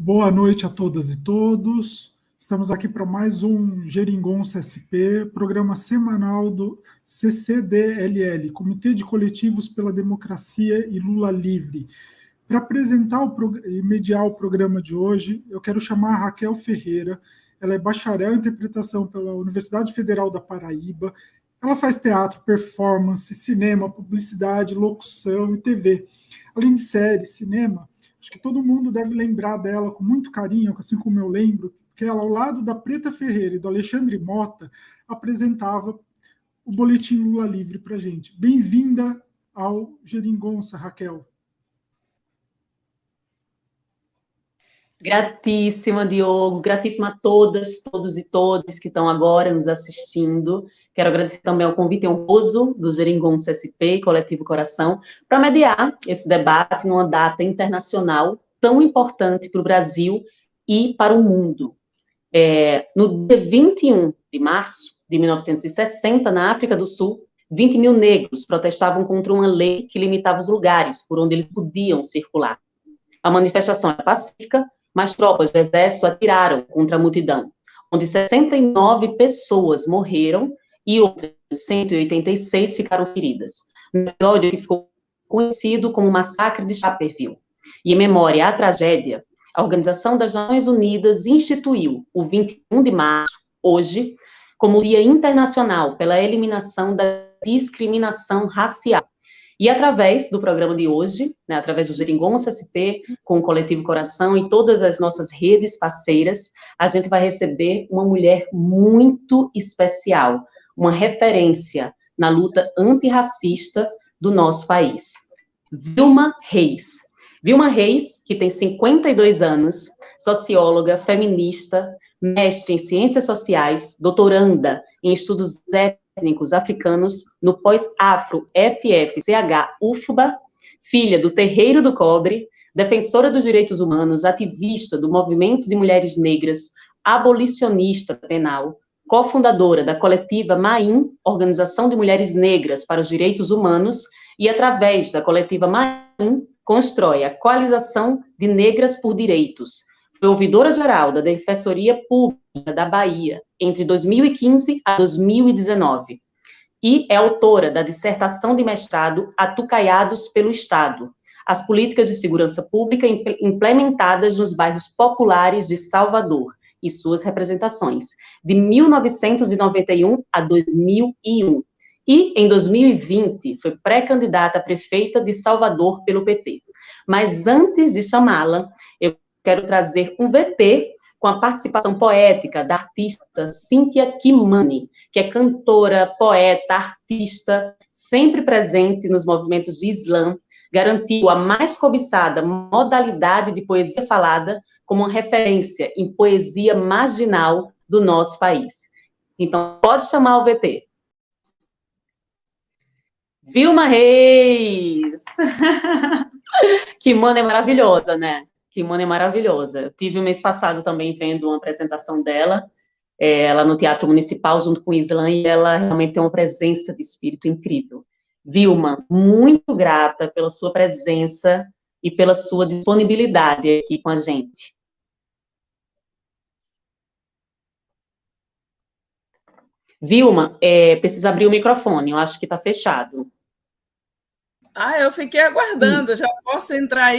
Boa noite a todas e todos. Estamos aqui para mais um Geringonça SP, programa semanal do CCDLL, Comitê de Coletivos pela Democracia e Lula Livre. Para apresentar e mediar o programa de hoje, eu quero chamar a Raquel Ferreira. Ela é bacharel em interpretação pela Universidade Federal da Paraíba. Ela faz teatro, performance, cinema, publicidade, locução e TV. Além de série, cinema, acho que todo mundo deve lembrar dela com muito carinho, assim como eu lembro, que ela, ao lado da Preta Ferreira e do Alexandre Mota, apresentava o Boletim Lula Livre para a gente. Bem-vinda ao Geringonça, Raquel. Gratíssima, Diogo, gratíssima a todas, todos e todas que estão agora nos assistindo. Quero agradecer também ao convite honroso do Geringonça SP, Coletivo Coração, para mediar esse debate numa data internacional tão importante para o Brasil e para o mundo. No dia 21 de março de 1960, na África do Sul, 20 mil negros protestavam contra uma lei que limitava os lugares por onde eles podiam circular. A manifestação era pacífica, mas tropas do exército atiraram contra a multidão, onde 69 pessoas morreram e outras 186 ficaram feridas. No episódio que ficou conhecido como Massacre de Sharpeville. E em memória à tragédia, a Organização das Nações Unidas instituiu o 21 de março, hoje, como Dia Internacional pela Eliminação da Discriminação Racial. E através do programa de hoje, através do Geringonça SP, com o Coletivo Coração e todas as nossas redes parceiras, a gente vai receber uma mulher muito especial, uma referência na luta antirracista do nosso país. Vilma Reis. Vilma Reis, que tem 52 anos, socióloga, feminista, mestre em ciências sociais, doutoranda em estudos étnicos africanos no pós-afro FFCH UFBA, filha do Terreiro do Cobre, defensora dos direitos humanos, ativista do movimento de mulheres negras, abolicionista penal, cofundadora da coletiva MAIM, Organização de Mulheres Negras para os Direitos Humanos, e através da coletiva MAIM, constrói a Coalização de Negras por Direitos. Foi ouvidora-geral da Defensoria Pública da Bahia entre 2015 a 2019 e é autora da dissertação de mestrado Atucaiados pelo Estado, as políticas de segurança pública implementadas nos bairros populares de Salvador e suas representações, de 1991 a 2001. E, em 2020, foi pré-candidata a prefeita de Salvador pelo PT. Mas, antes de chamá-la, eu quero trazer um VT com a participação poética da artista Cíntia Kimani, que é cantora, poeta, artista, sempre presente nos movimentos de Islã, garantiu a mais cobiçada modalidade de poesia falada como uma referência em poesia marginal do nosso país. Então, pode chamar o VT. Vilma Reis! Kimani é maravilhosa, né? Kimani é maravilhosa. Eu tive o mês passado também vendo uma apresentação dela, ela no Teatro Municipal, junto com Islã, e ela realmente tem uma presença de espírito incrível. Vilma, muito grata pela sua presença e pela sua disponibilidade aqui com a gente. Vilma, precisa abrir o microfone, eu acho que está fechado. Eu fiquei aguardando, já posso entrar aí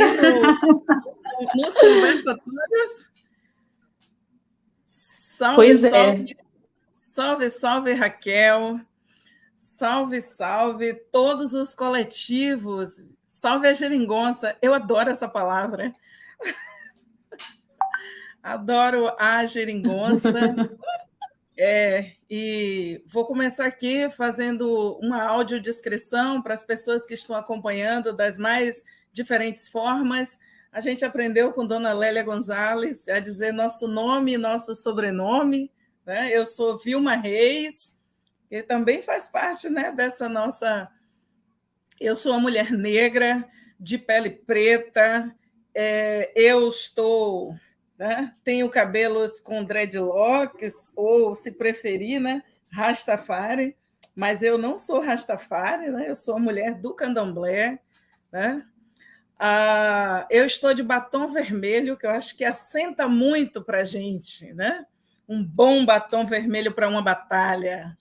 nos conversatórios? Salve, salve, salve, salve, Raquel, salve, salve, todos os coletivos, salve a Geringonça, eu adoro essa palavra, adoro a Geringonça. E vou começar aqui fazendo uma audiodescrição para as pessoas que estão acompanhando das mais diferentes formas. A gente aprendeu com Dona Lélia Gonzalez a dizer nosso nome e nosso sobrenome, né? Eu sou Vilma Reis, que também faz parte, né, dessa nossa... Eu sou uma mulher negra, de pele preta, eu estou... né? Tenho cabelos com dreadlocks, ou, se preferir, né, Rastafari, mas eu não sou Rastafari, né? Eu sou uma mulher do candomblé, né? Eu estou de batom vermelho, que eu acho que assenta muito para a gente, né? Um bom batom vermelho para uma batalha.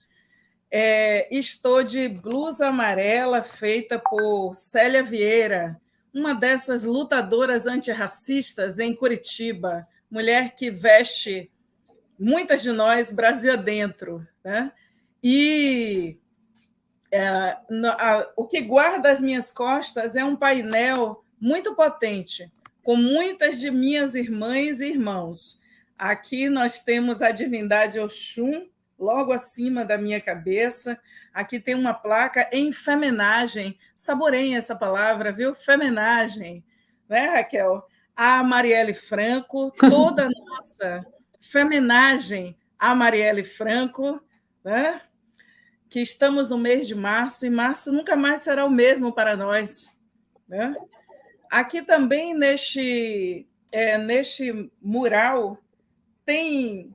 Estou de blusa amarela feita por Célia Vieira, uma dessas lutadoras antirracistas em Curitiba, mulher que veste muitas de nós Brasil adentro, né? E o que guarda as minhas costas é um painel muito potente, com muitas de minhas irmãs e irmãos. Aqui nós temos a divindade Oxum, logo acima da minha cabeça. Aqui tem uma placa em feminagem. Saboreiem essa palavra, viu? Feminagem. Né, Raquel? A Marielle Franco, toda a nossa feminagem a Marielle Franco, né? Que estamos no mês de março, e março nunca mais será o mesmo para nós, né? Aqui também, neste mural, tem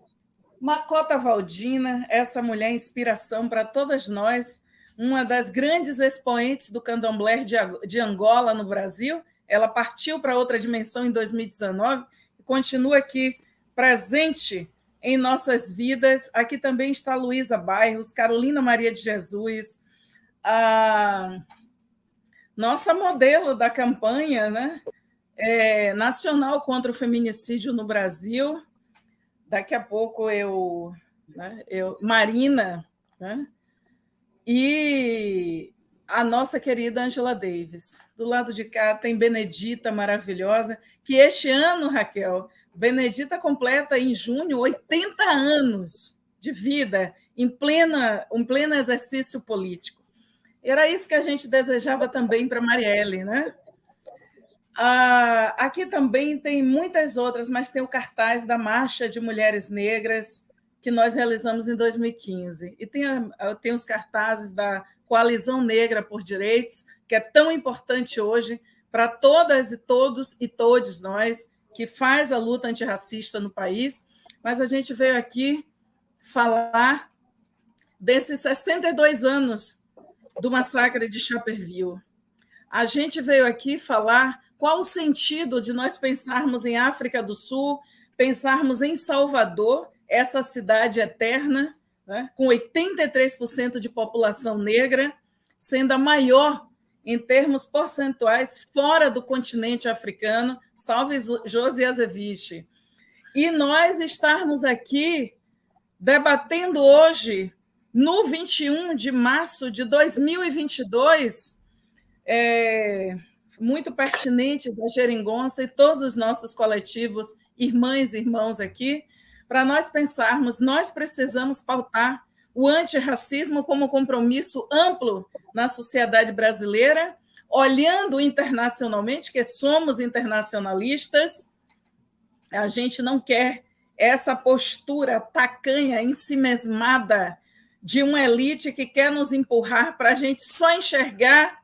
Macota Valdina, essa mulher inspiração para todas nós, uma das grandes expoentes do candomblé de Angola no Brasil. Ela partiu para outra dimensão em 2019 e continua aqui presente em nossas vidas. Aqui também está Luísa Bairros, Carolina Maria de Jesus, a nossa modelo da campanha, né, nacional contra o feminicídio no Brasil. Daqui a pouco Marina, né, e a nossa querida Angela Davis. Do lado de cá tem Benedita, maravilhosa, que este ano, Raquel, Benedita completa em junho 80 anos de vida em pleno exercício político. Era isso que a gente desejava também para Marielle, né? Aqui também tem muitas outras, mas tem o cartaz da Marcha de Mulheres Negras, que nós realizamos em 2015. E tem os cartazes da Coalizão Negra por Direitos, que é tão importante hoje para todas e todos e todes nós, que faz a luta antirracista no país. Mas a gente veio aqui falar desses 62 anos do massacre de Chapperville. A gente veio aqui falar qual o sentido de nós pensarmos em África do Sul, pensarmos em Salvador, essa cidade eterna, né, com 83% de população negra, sendo a maior em termos percentuais fora do continente africano, salve Josi Azeviche. E nós estarmos aqui debatendo hoje, no 21 de março de 2022, muito pertinente da Geringonça e todos os nossos coletivos, irmãs e irmãos aqui, para nós pensarmos, nós precisamos pautar o antirracismo como compromisso amplo na sociedade brasileira, olhando internacionalmente, que somos internacionalistas. A gente não quer essa postura tacanha, ensimesmada, de uma elite que quer nos empurrar para a gente só enxergar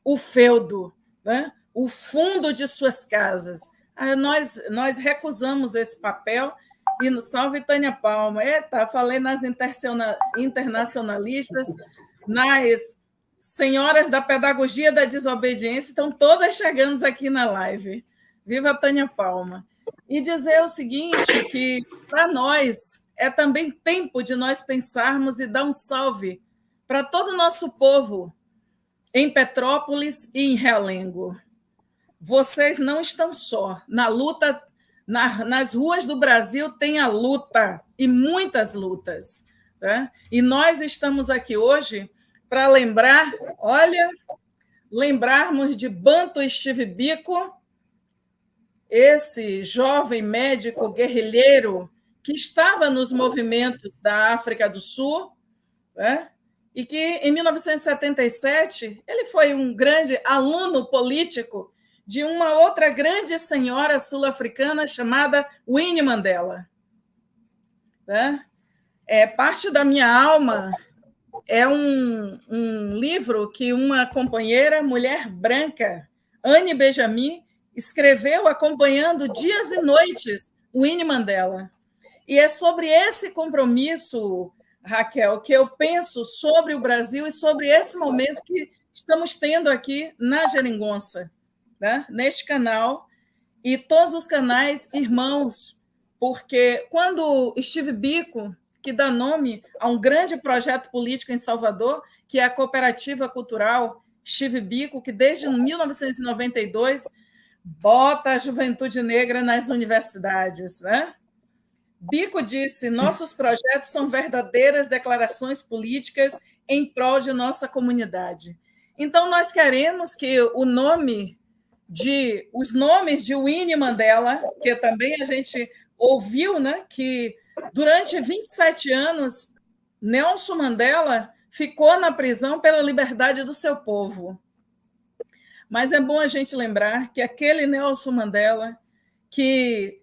o feudo, né? O fundo de suas casas. Nós recusamos esse papel. E salve Tânia Palma. Falei nas internacionalistas, nas senhoras da pedagogia da desobediência, estão todas chegando aqui na live. Viva a Tânia Palma. E dizer o seguinte, que para nós é também tempo de nós pensarmos e dar um salve para todo o nosso povo em Petrópolis e em Realengo. Vocês não estão só. Na luta, nas ruas do Brasil tem a luta, e muitas lutas. Tá? E nós estamos aqui hoje para lembrarmos de Bantu Steve Biko, esse jovem médico guerrilheiro que estava nos movimentos da África do Sul, né? E que, em 1977, ele foi um grande aluno político de uma outra grande senhora sul-africana chamada Winnie Mandela. Né? Parte da Minha Alma é um livro que uma companheira, mulher branca, Anne Benjamin, escreveu acompanhando dias e noites Winnie Mandela. E é sobre esse compromisso, Raquel, que eu penso sobre o Brasil e sobre esse momento que estamos tendo aqui na Geringonça. né, neste canal e todos os canais irmãos, porque quando Steve Biko, que dá nome a um grande projeto político em Salvador, que é a Cooperativa Cultural Steve Biko, que desde 1992 bota a juventude negra nas universidades, né? Biko disse: nossos projetos são verdadeiras declarações políticas em prol de nossa comunidade. Então, nós queremos que os nomes de Winnie Mandela, que também a gente ouviu, né, que durante 27 anos, Nelson Mandela ficou na prisão pela liberdade do seu povo. Mas é bom a gente lembrar que aquele Nelson Mandela, que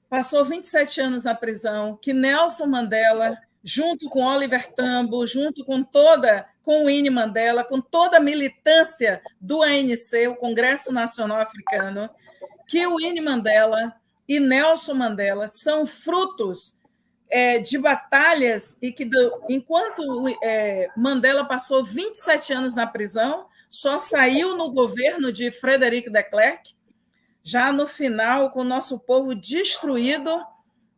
passou 27 anos na prisão, que Nelson Mandela, junto com Oliver Tambo, junto com o Winnie Mandela, com toda a militância do ANC, o Congresso Nacional Africano, que o Winnie Mandela e Nelson Mandela são frutos de batalhas e que, enquanto Mandela passou 27 anos na prisão, só saiu no governo de Frederic de Klerk, já no final, com o nosso povo destruído,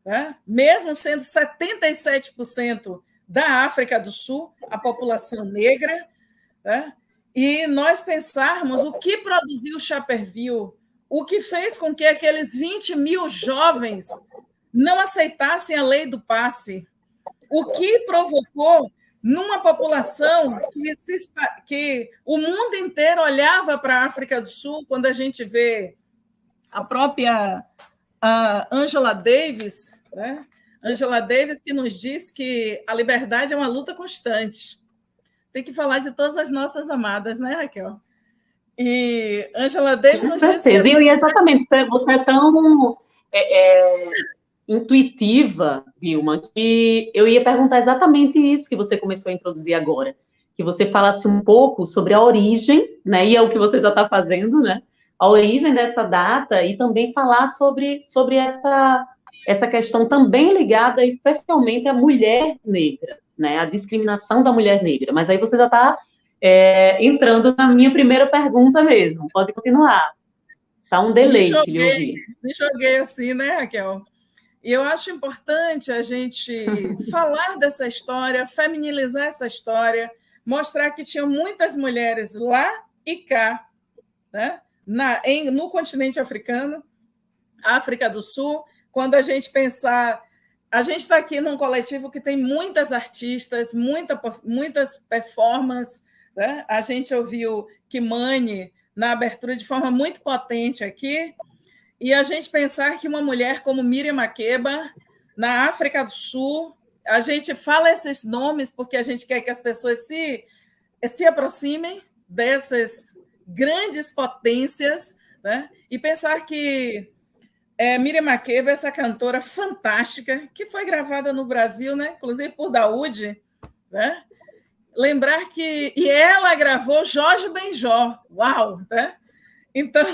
né? Mesmo sendo 77% da África do Sul, a população negra, né? E nós pensarmos o que produziu Chapperville, o que fez com que aqueles 20 mil jovens não aceitassem a lei do passe, o que provocou numa população que o mundo inteiro olhava para a África do Sul, quando a gente vê a própria Angela Davis, né? Angela Davis, que nos diz que a liberdade é uma luta constante. Tem que falar de todas as nossas amadas, né, Raquel? E Angela Davis nos diz que... E exatamente, você é tão intuitiva, Vilma, que eu ia perguntar exatamente isso que você começou a introduzir agora, que você falasse um pouco sobre a origem, né, e é o que você já está fazendo, né, a origem dessa data, e também falar sobre essa questão também ligada especialmente à mulher negra, né, a discriminação da mulher negra. Mas aí você já está entrando na minha primeira pergunta mesmo. Pode continuar. Está um deleite lhe ouvir. Me joguei assim, né, Raquel? E eu acho importante a gente falar dessa história, feminilizar essa história, mostrar que tinham muitas mulheres lá e cá, né? No continente africano, África do Sul. Quando a gente pensar, a gente está aqui num coletivo que tem muitas artistas, muitas performances, né? A gente ouviu Kimani na abertura de forma muito potente aqui, e a gente pensar que uma mulher como Miriam Makeba, na África do Sul, a gente fala esses nomes porque a gente quer que as pessoas se aproximem dessas grandes potências, né? E pensar que Miriam Makeba, essa cantora fantástica, que foi gravada no Brasil, né? Inclusive por Daoud, né? Lembrar que... E ela gravou Jorge Benjor. Uau! Né? Então,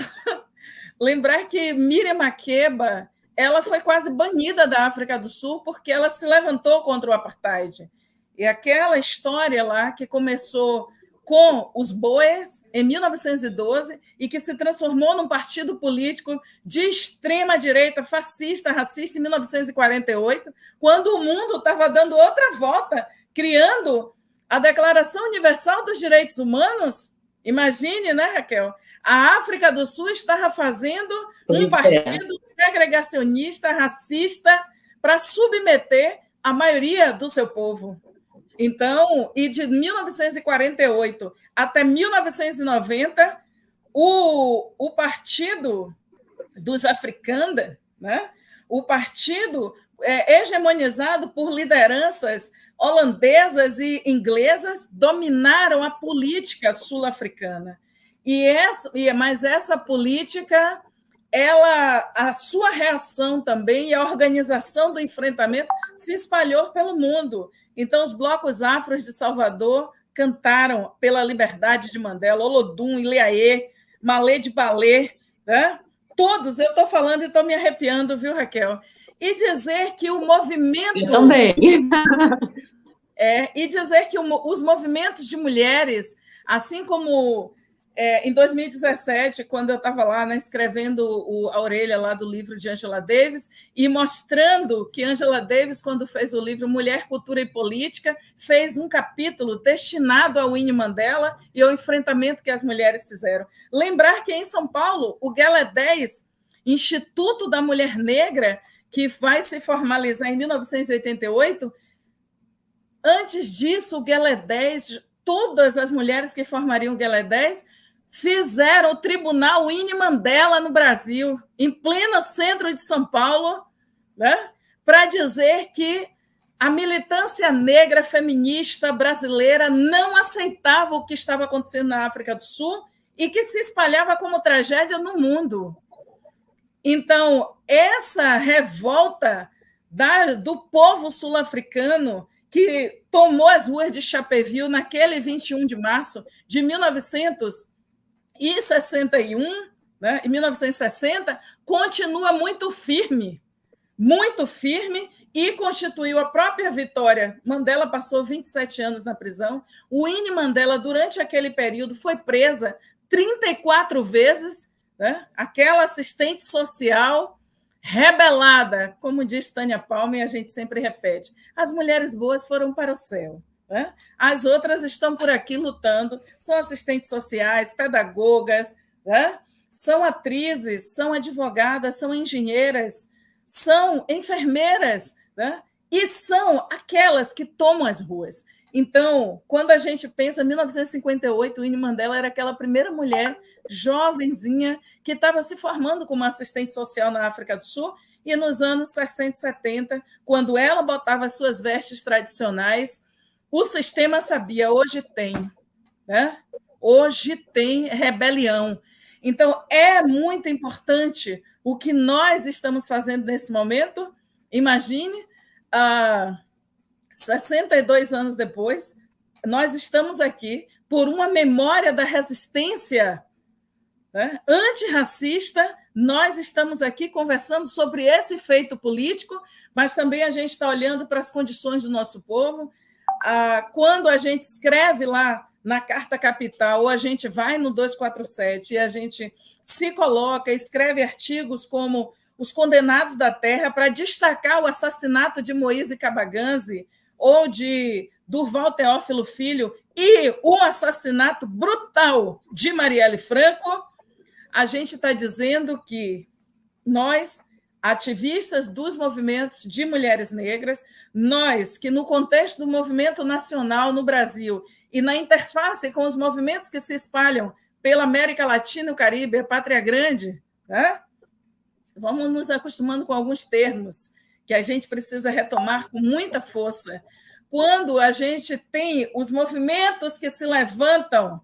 lembrar que Miriam Makeba, ela foi quase banida da África do Sul porque ela se levantou contra o apartheid. E aquela história lá que começou com os Boers, em 1912, e que se transformou num partido político de extrema-direita, fascista, racista, em 1948, quando o mundo estava dando outra volta, criando a Declaração Universal dos Direitos Humanos. Imagine, né, Raquel? A África do Sul estava fazendo um partido segregacionista, racista, para submeter a maioria do seu povo. Então, e de 1948 até 1990, o Partido dos Africanos, né? O partido hegemonizado por lideranças holandesas e inglesas, dominaram a política sul-africana. Mas essa política, a sua reação também e a organização do enfrentamento se espalhou pelo mundo. Então, os blocos afros de Salvador cantaram pela liberdade de Mandela, Olodum, Ileaê, Malê de Balê, né? Todos, eu estou falando e estou me arrepiando, viu, Raquel? E dizer que o movimento... Eu também. E dizer que os movimentos de mulheres, assim como Em 2017, quando eu estava lá, né, escrevendo a orelha lá do livro de Angela Davis e mostrando que Angela Davis, quando fez o livro Mulher, Cultura e Política, fez um capítulo destinado ao Winnie Mandela e ao enfrentamento que as mulheres fizeram. Lembrar que em São Paulo, o GELA 10, Instituto da Mulher Negra, que vai se formalizar em 1988, antes disso, o GELA 10, todas as mulheres que formariam o GELA 10 fizeram o Tribunal Winnie Mandela no Brasil, em pleno centro de São Paulo, né, para dizer que a militância negra feminista brasileira não aceitava o que estava acontecendo na África do Sul e que se espalhava como tragédia no mundo. Então, essa revolta do povo sul-africano que tomou as ruas de Chapéville naquele 21 de março de 1961, né, em 1960, continua muito firme e constituiu a própria vitória. Mandela passou 27 anos na prisão. O Winnie Mandela, durante aquele período, foi presa 34 vezes, né? Aquela assistente social rebelada, como diz Tânia Palmer, e a gente sempre repete, as mulheres boas foram para o céu. Né? As outras estão por aqui lutando, são assistentes sociais, pedagogas, né? São atrizes, são advogadas, são engenheiras, são enfermeiras, né? E são aquelas que tomam as ruas. Então, quando a gente pensa em 1958, Winnie Mandela era aquela primeira mulher jovenzinha que estava se formando como assistente social na África do Sul, e nos anos 60 e 70, quando ela botava as suas vestes tradicionais, o sistema sabia, hoje tem, né? Hoje tem rebelião. Então, é muito importante o que nós estamos fazendo nesse momento. Imagine, 62 anos depois, nós estamos aqui por uma memória da resistência, né, antirracista. Nós estamos aqui conversando sobre esse feito político, mas também a gente está olhando para as condições do nosso povo. Quando a gente escreve lá na Carta Capital, ou a gente vai no 247 e a gente se coloca, escreve artigos como Os Condenados da Terra para destacar o assassinato de Moise Kabaganzi ou de Durval Teófilo Filho e o assassinato brutal de Marielle Franco, a gente está dizendo que nós, ativistas dos movimentos de mulheres negras, nós que no contexto do movimento nacional no Brasil e na interface com os movimentos que se espalham pela América Latina e o Caribe, a Pátria Grande, né? Vamos nos acostumando com alguns termos que a gente precisa retomar com muita força. Quando a gente tem os movimentos que se levantam,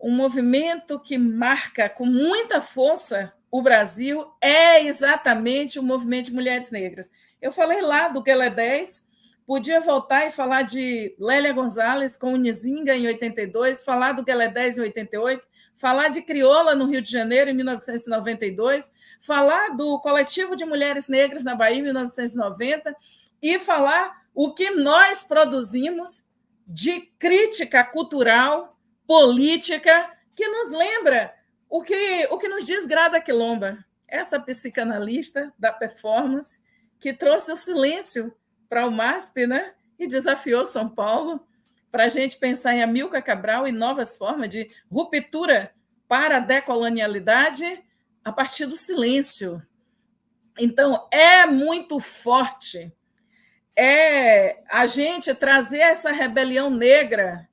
um movimento que marca com muita força o Brasil é exatamente o movimento de mulheres negras. Eu falei lá do GELA 10, podia voltar e falar de Lélia Gonzalez com Unizinga em 82, falar do GELA 10 em 88, falar de Crioula no Rio de Janeiro em 1992, falar do Coletivo de Mulheres Negras na Bahia em 1990 e falar o que nós produzimos de crítica cultural, política, que nos lembra o que nos diz Grada Quilomba, essa psicanalista da performance que trouxe o silêncio para o MASP, né? E desafiou São Paulo para a gente pensar em Amilcar Cabral e novas formas de ruptura para a decolonialidade a partir do silêncio. Então, é muito forte a gente trazer essa rebelião negra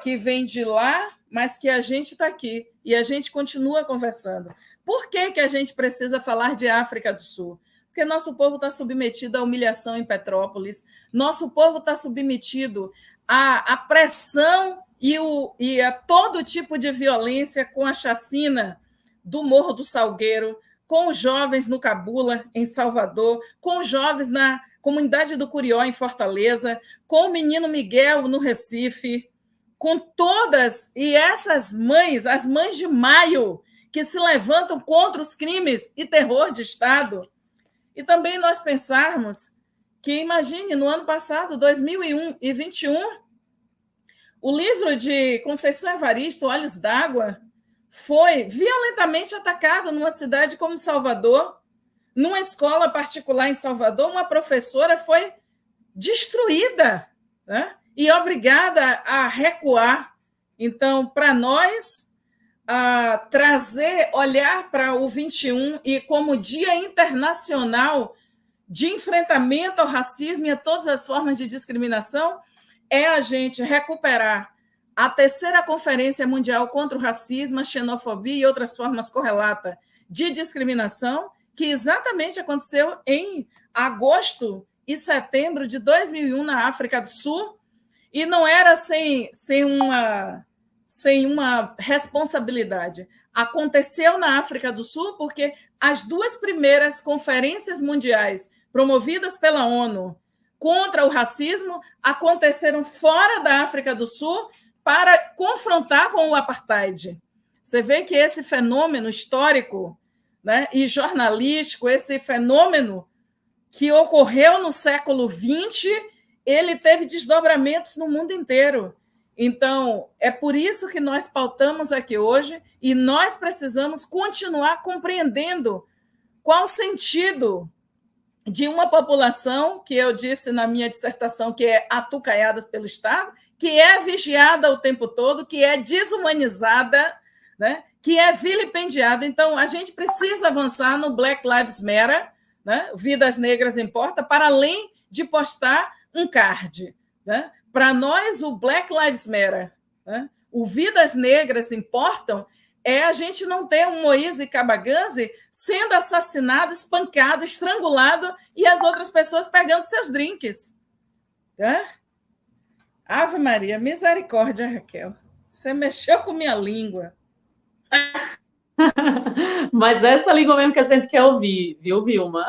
que vem de lá, mas que a gente está aqui e a gente continua conversando. Por que a gente precisa falar de África do Sul? Porque nosso povo está submetido à humilhação em Petrópolis, nosso povo está submetido à pressão e a todo tipo de violência com a chacina do Morro do Salgueiro, com os jovens no Cabula, em Salvador, com os jovens na comunidade do Curió, em Fortaleza, com o menino Miguel, no Recife, com todas e essas mães, as mães de maio, que se levantam contra os crimes e terror de Estado. E também nós pensarmos que, imagine, no ano passado, 2021, O livro de Conceição Evaristo, Olhos d'Água, foi violentamente atacado numa cidade como Salvador, numa escola particular em Salvador, uma professora foi destruída, né? E obrigada a recuar. Então, para nós, olhar para o 21 e como Dia Internacional de enfrentamento ao racismo e a todas as formas de discriminação, é a gente recuperar a terceira Conferência Mundial contra o Racismo, a Xenofobia e outras formas correlatas de discriminação, que exatamente aconteceu em agosto e setembro de 2001 na África do Sul, e não era sem uma responsabilidade. Aconteceu na África do Sul porque as duas primeiras conferências mundiais promovidas pela ONU contra o racismo aconteceram fora da África do Sul para confrontar com o apartheid. Você vê que esse fenômeno histórico, né, e jornalístico, esse fenômeno que ocorreu no século XX, ele teve desdobramentos no mundo inteiro. Então, é por isso que nós pautamos aqui hoje e nós precisamos continuar compreendendo qual o sentido de uma população, que eu disse na minha dissertação, que é atucaiada pelo Estado, que é vigiada o tempo todo, que é desumanizada, né? Que é vilipendiada. Então, a gente precisa avançar no Black Lives Matter, né? Vidas Negras Importa, para além de postar um card, né? Para nós, o Black Lives Matter, né? O Vidas Negras Importam, é a gente não ter um Moise Kabaganzi sendo assassinado, espancado, estrangulado e as outras pessoas pegando seus drinks. Tá? Ave Maria, misericórdia, Raquel. Você mexeu com minha língua. Mas essa língua mesmo que a gente quer ouvir, viu, Vilma?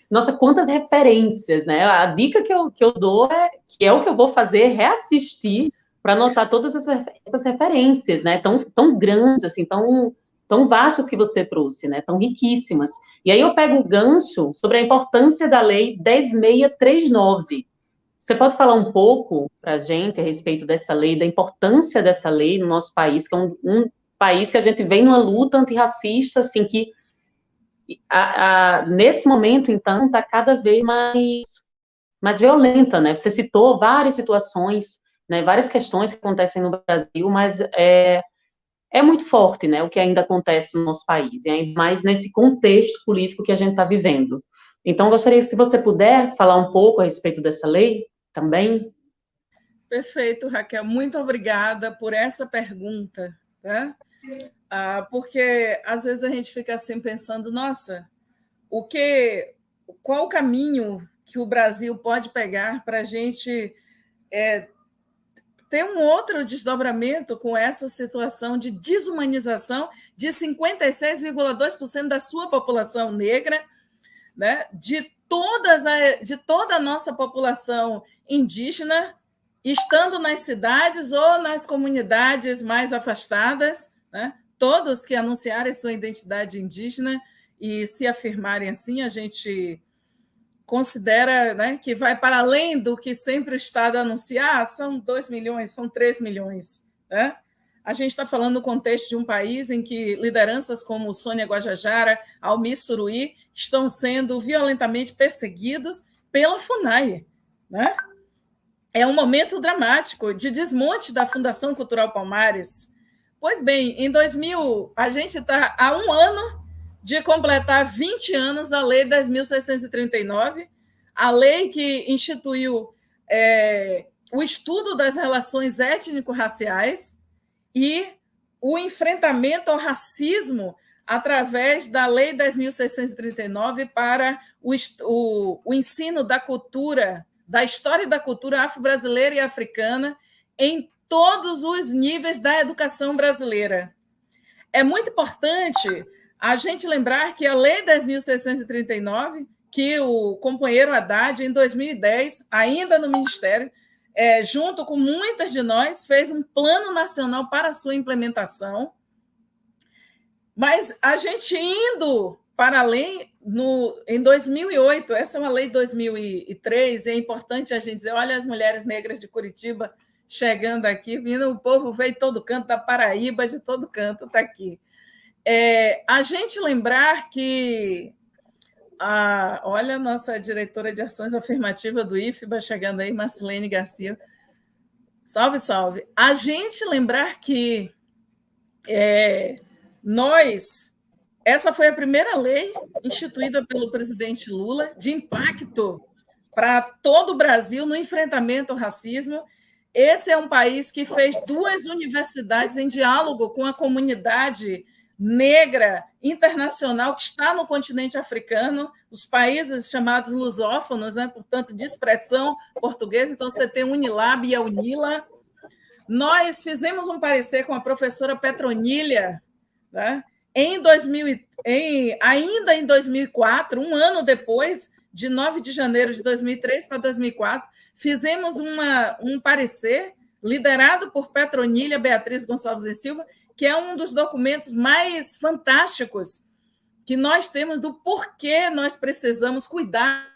Nossa, quantas referências, né? A dica que eu dou que é o que eu vou fazer, reassistir para notar todas essas referências, né? Tão grandes, assim, tão vastas que você trouxe, né? Tão riquíssimas. E aí eu pego o gancho sobre a importância da Lei 10.639. Você pode falar um pouco para a gente a respeito dessa lei, da importância dessa lei no nosso país, que é um país que a gente vem numa luta antirracista, assim, que nesse momento, então, está cada vez mais violenta, né? Você citou várias situações, né, várias questões que acontecem no Brasil, mas é muito forte, né, o que ainda acontece no nosso país, e ainda mais nesse contexto político que a gente está vivendo. Então, eu gostaria, se você puder, falar um pouco a respeito dessa lei também. Perfeito, Raquel. Muito obrigada por essa pergunta, tá? Porque, às vezes, a gente fica assim pensando, nossa, qual o caminho que o Brasil pode pegar para a gente ter um outro desdobramento com essa situação de desumanização de 56,2% da sua população negra, né? de toda a nossa população indígena, estando nas cidades ou nas comunidades mais afastadas, né? Todos que anunciarem sua identidade indígena e se afirmarem assim, a gente considera, né, que vai para além do que sempre o Estado anuncia, são 2 milhões, são 3 milhões. Né? A gente está falando no contexto de um país em que lideranças como Sônia Guajajara, Almir Suruí, estão sendo violentamente perseguidos pela FUNAI. Né? É um momento dramático de desmonte da Fundação Cultural Palmares. Pois bem, em 2000, a gente está há um ano de completar 20 anos da Lei 10.639, a lei que instituiu o estudo das relações étnico-raciais e o enfrentamento ao racismo através da Lei 10.639 para o ensino da cultura, da história e da cultura afro-brasileira e africana em todos os níveis da educação brasileira. É muito importante a gente lembrar que a Lei 10.639, que o companheiro Haddad, em 2010, ainda no Ministério, junto com muitas de nós, fez um plano nacional para a sua implementação. Mas a gente indo para além, em 2008, essa é uma lei de 2003, e é importante a gente dizer, olha, as mulheres negras de Curitiba chegando aqui, vindo, o povo veio de todo canto, da Paraíba, de todo canto, está aqui. A gente lembrar que olha a nossa diretora de ações afirmativas do IFBA chegando aí, Marcelene Garcia. Salve, salve. A gente lembrar que essa foi a primeira lei instituída pelo presidente Lula de impacto para todo o Brasil no enfrentamento ao racismo. Esse é um país que fez 2 universidades em diálogo com a comunidade negra internacional que está no continente africano, os países chamados lusófonos, né? Portanto, de expressão portuguesa. Então, você tem a Unilab e a Unila. Nós fizemos um parecer com a professora Petronília, né? Ainda em 2004, um ano depois, de 9 de janeiro de 2003 para 2004, fizemos um parecer liderado por Petronília Beatriz Gonçalves e Silva, que é um dos documentos mais fantásticos que nós temos do porquê nós precisamos cuidar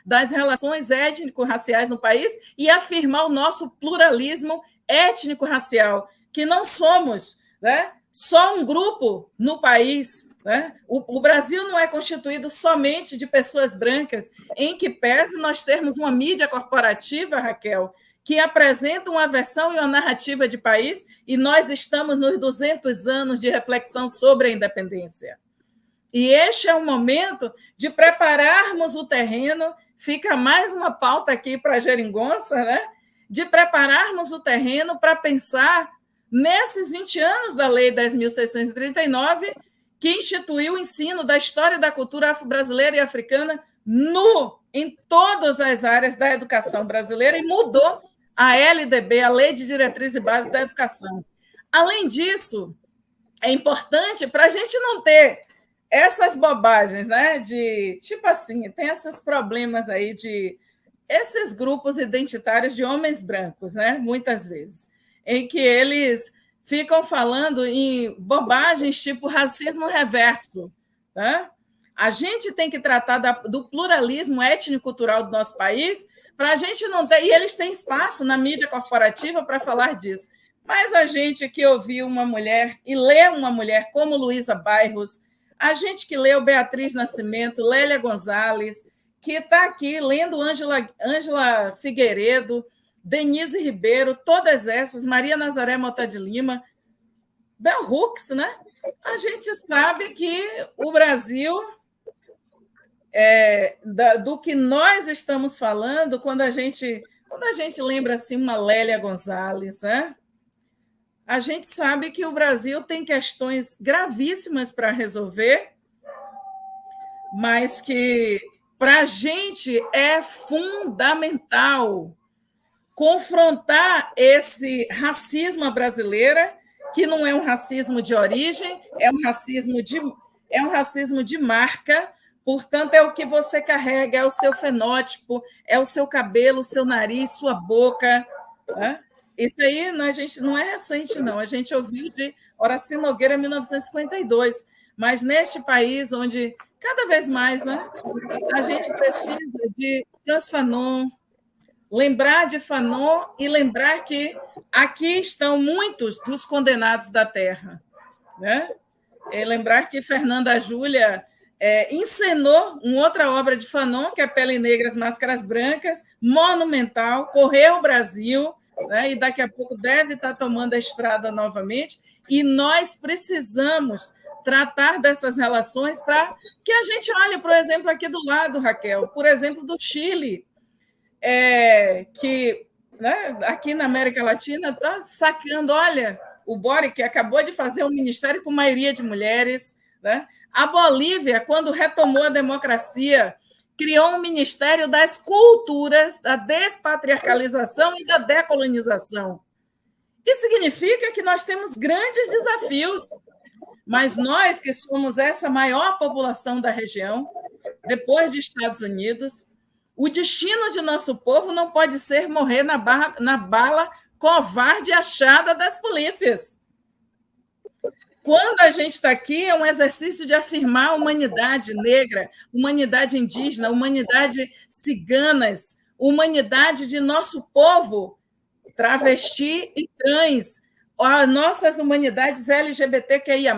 das relações étnico-raciais no país e afirmar o nosso pluralismo étnico-racial, que não somos, né, só um grupo no país. Né? O Brasil não é constituído somente de pessoas brancas, em que pese nós termos uma mídia corporativa, Raquel, que apresenta uma versão e uma narrativa de país, e nós estamos nos 200 anos de reflexão sobre a independência. E este é o momento de prepararmos o terreno, fica mais uma pauta aqui para a Geringonça, né? De prepararmos o terreno para pensar nesses 20 anos da Lei 10.639, que instituiu o ensino da história e da cultura afro-brasileira e africana em todas as áreas da educação brasileira e mudou a LDB, a Lei de Diretriz e Bases da Educação. Além disso, é importante para a gente não ter essas bobagens, né? De tipo assim, tem esses problemas aí de esses grupos identitários de homens brancos, né? Muitas vezes, em que eles ficam falando em bobagens tipo racismo reverso. Tá? A gente tem que tratar do pluralismo étnico-cultural do nosso país para a gente não ter... E eles têm espaço na mídia corporativa para falar disso. Mas a gente que ouviu uma mulher e lê uma mulher como Luísa Bairros, a gente que leu Beatriz Nascimento, Lélia Gonzalez, que está aqui lendo Ângela Figueiredo, Denise Ribeiro, todas essas, Maria Nazaré Mota de Lima, Bell Hooks, né? A gente sabe que o Brasil, do que nós estamos falando, quando a gente lembra assim, uma Lélia Gonzalez, né? A gente sabe que o Brasil tem questões gravíssimas para resolver, mas que, para a gente, é fundamental confrontar esse racismo brasileiro, que não é um racismo de origem, é um racismo de marca, portanto, é o que você carrega, é o seu fenótipo, é o seu cabelo, o seu nariz, sua boca. Né? Isso aí a gente não é recente, não. A gente ouviu de Horaci Nogueira em 1952, mas neste país onde, cada vez mais, né, a gente precisa de Frantz Fanon, lembrar de Fanon e lembrar que aqui estão muitos dos condenados da terra. Né? Lembrar que Fernanda Júlia encenou uma outra obra de Fanon, que é Pele Negra, as Máscaras Brancas, monumental, correu o Brasil, né? E daqui a pouco deve estar tomando a estrada novamente, e nós precisamos tratar dessas relações para que a gente olhe, por exemplo, aqui do lado, Raquel, por exemplo, do Chile, que, né, aqui na América Latina está sacando, olha, o Boric acabou de fazer um ministério com maioria de mulheres, né? A Bolívia, quando retomou a democracia, criou um Ministério das Culturas, da despatriarcalização e da decolonização. Isso significa que nós temos grandes desafios, mas nós, que somos essa maior população da região, depois de Estados Unidos, o destino de nosso povo não pode ser morrer na bala covarde e achada das polícias. Quando a gente está aqui, é um exercício de afirmar a humanidade negra, humanidade indígena, humanidade ciganas, humanidade de nosso povo, travesti e trans, as nossas humanidades LGBTQIA+,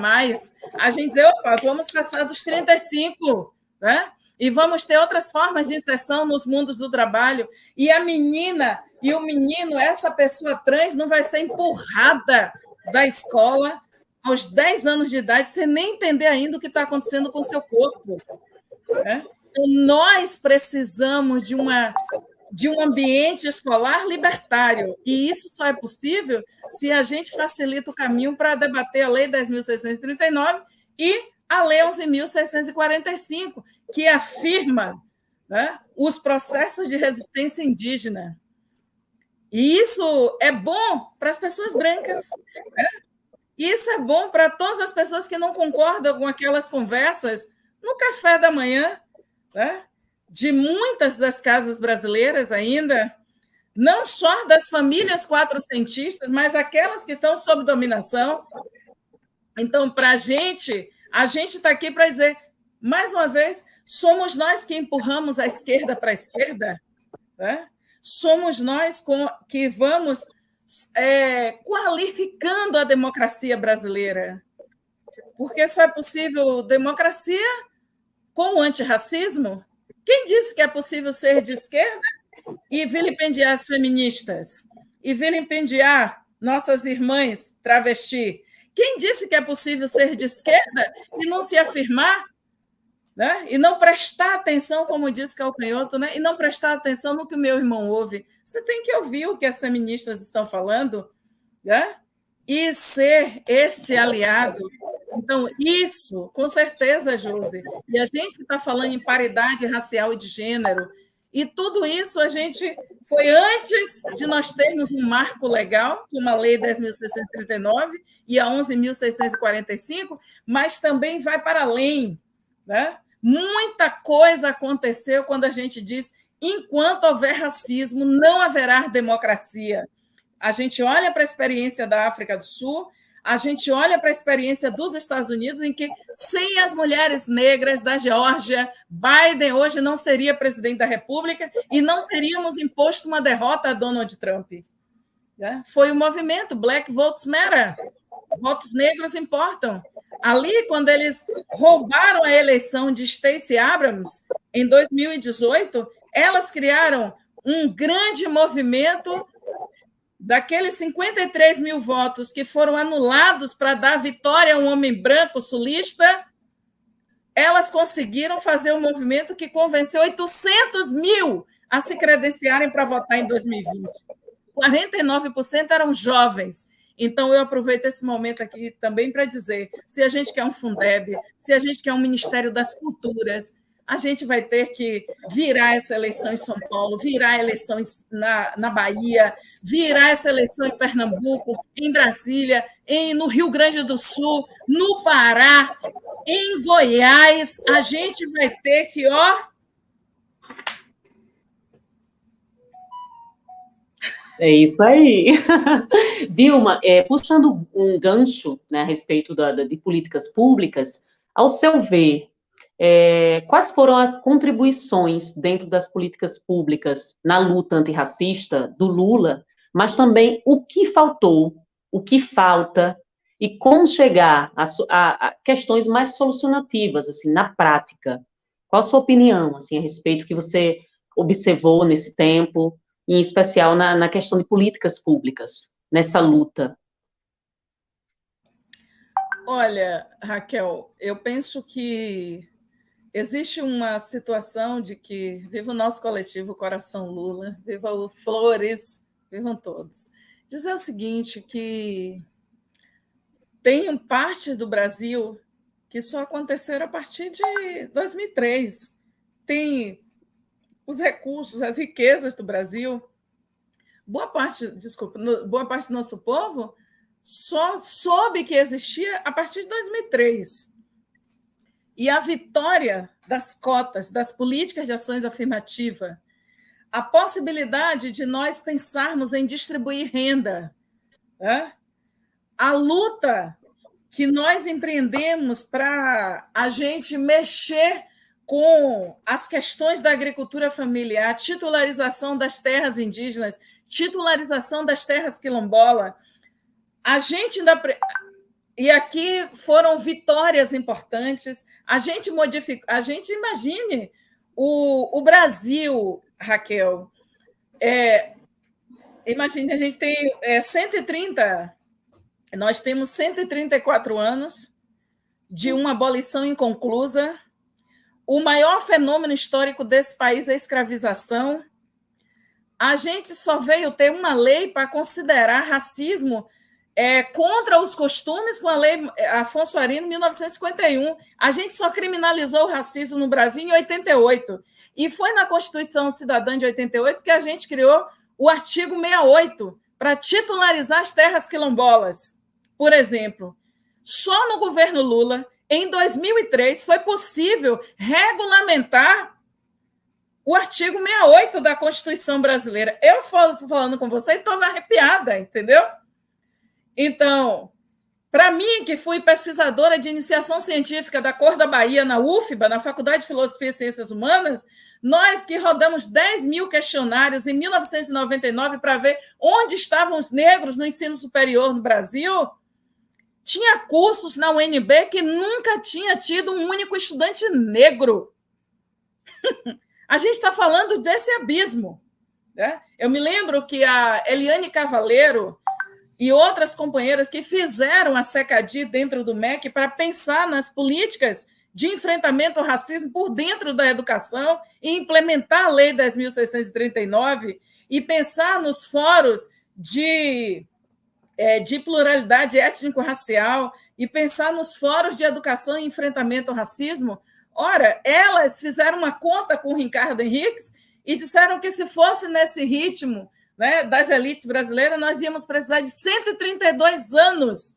a gente dizer, opa, vamos passar dos 35, né? E vamos ter outras formas de inserção nos mundos do trabalho, e a menina e o menino, essa pessoa trans, não vai ser empurrada da escola aos 10 anos de idade, sem nem entender ainda o que está acontecendo com o seu corpo, né? Então, nós precisamos de um ambiente escolar libertário, e isso só é possível se a gente facilita o caminho para debater a Lei 10.639 e a Lei 11.645, que afirma, né, os processos de resistência indígena. E isso é bom para as pessoas brancas, né? Isso é bom para todas as pessoas que não concordam com aquelas conversas no café da manhã, né, de muitas das casas brasileiras ainda, não só das famílias quatrocentistas, mas aquelas que estão sob dominação. Então, para a gente está aqui para dizer, mais uma vez, somos nós que empurramos a esquerda para a esquerda, né? Somos nós que vamos qualificando a democracia brasileira, porque só é possível democracia com o antirracismo. Quem disse que é possível ser de esquerda e vilipendiar as feministas, e vilipendiar nossas irmãs travesti? Quem disse que é possível ser de esquerda e não se afirmar, né? E não prestar atenção, como disse Calcanhoto, né? E não prestar atenção no que o meu irmão ouve? Você tem que ouvir o que as feministas estão falando, né? E ser este aliado. Então, isso, com certeza, Josi. E a gente está falando em paridade racial e de gênero, e tudo isso a gente foi antes de nós termos um marco legal, como a Lei 10.639 e a 11.645, mas também vai para além, né? Muita coisa aconteceu quando a gente diz, enquanto houver racismo, não haverá democracia. A gente olha para a experiência da África do Sul, a gente olha para a experiência dos Estados Unidos, em que, sem as mulheres negras da Geórgia, Biden hoje não seria presidente da República e não teríamos imposto uma derrota a Donald Trump. Foi o movimento Black Votes Matter. Votos negros importam. Ali, quando eles roubaram a eleição de Stacey Abrams, em 2018, elas criaram um grande movimento daqueles 53 mil votos que foram anulados para dar vitória a um homem branco sulista. Elas conseguiram fazer um movimento que convenceu 800 mil a se credenciarem para votar em 2020. 49% eram jovens. Então, eu aproveito esse momento aqui também para dizer, se a gente quer um Fundeb, se a gente quer um Ministério das Culturas, a gente vai ter que virar essa eleição em São Paulo, virar a eleição na Bahia, virar essa eleição em Pernambuco, em Brasília, no Rio Grande do Sul, no Pará, em Goiás. A gente vai ter que, É isso aí. Vilma, puxando um gancho, né, a respeito de políticas públicas, ao seu ver, quais foram as contribuições dentro das políticas públicas na luta antirracista do Lula, mas também o que faltou, o que falta, e como chegar a questões mais solucionativas, assim, na prática? Qual a sua opinião, assim, a respeito que você observou nesse tempo, em especial na questão de políticas públicas, nessa luta? Olha, Raquel, eu penso que existe uma situação de que viva o nosso coletivo Coração Lula, viva o Flores, vivam todos. Dizer o seguinte, que tem parte do Brasil que só aconteceram a partir de 2003. Tem os recursos, as riquezas do Brasil. Boa parte do nosso povo só soube que existia a partir de 2003. E a vitória das cotas, das políticas de ações afirmativas, a possibilidade de nós pensarmos em distribuir renda, né? A luta que nós empreendemos para a gente mexer com as questões da agricultura familiar, titularização das terras indígenas, titularização das terras quilombola, a gente ainda... E aqui foram vitórias importantes. A gente modificou... A gente, imagine, o Brasil, Raquel... Imagine, a gente tem 130... Nós temos 134 anos de uma abolição inconclusa. O maior fenômeno histórico desse país é a escravização. A gente só veio ter uma lei para considerar racismo contra os costumes com a lei Afonso Arinos, 1951. A gente só criminalizou o racismo no Brasil em 88. E foi na Constituição Cidadã de 88 que a gente criou o artigo 68 para titularizar as terras quilombolas. Por exemplo, só no governo Lula, em 2003, foi possível regulamentar o artigo 68 da Constituição brasileira. Eu falando com você e estou arrepiada, entendeu? Então, para mim, que fui pesquisadora de iniciação científica da Cor da Bahia, na UFBA, na Faculdade de Filosofia e Ciências Humanas, nós que rodamos 10 mil questionários em 1999 para ver onde estavam os negros no ensino superior no Brasil, tinha cursos na UNB que nunca tinha tido um único estudante negro. A gente está falando desse abismo, né? Eu me lembro que a Eliane Cavaleiro e outras companheiras que fizeram a SECADI dentro do MEC para pensar nas políticas de enfrentamento ao racismo por dentro da educação e implementar a Lei 10.639 e pensar nos fóruns de pluralidade étnico-racial e pensar nos fóruns de educação e enfrentamento ao racismo. Ora, elas fizeram uma conta com o Ricardo Henriques e disseram que se fosse nesse ritmo, né, das elites brasileiras, nós íamos precisar de 132 anos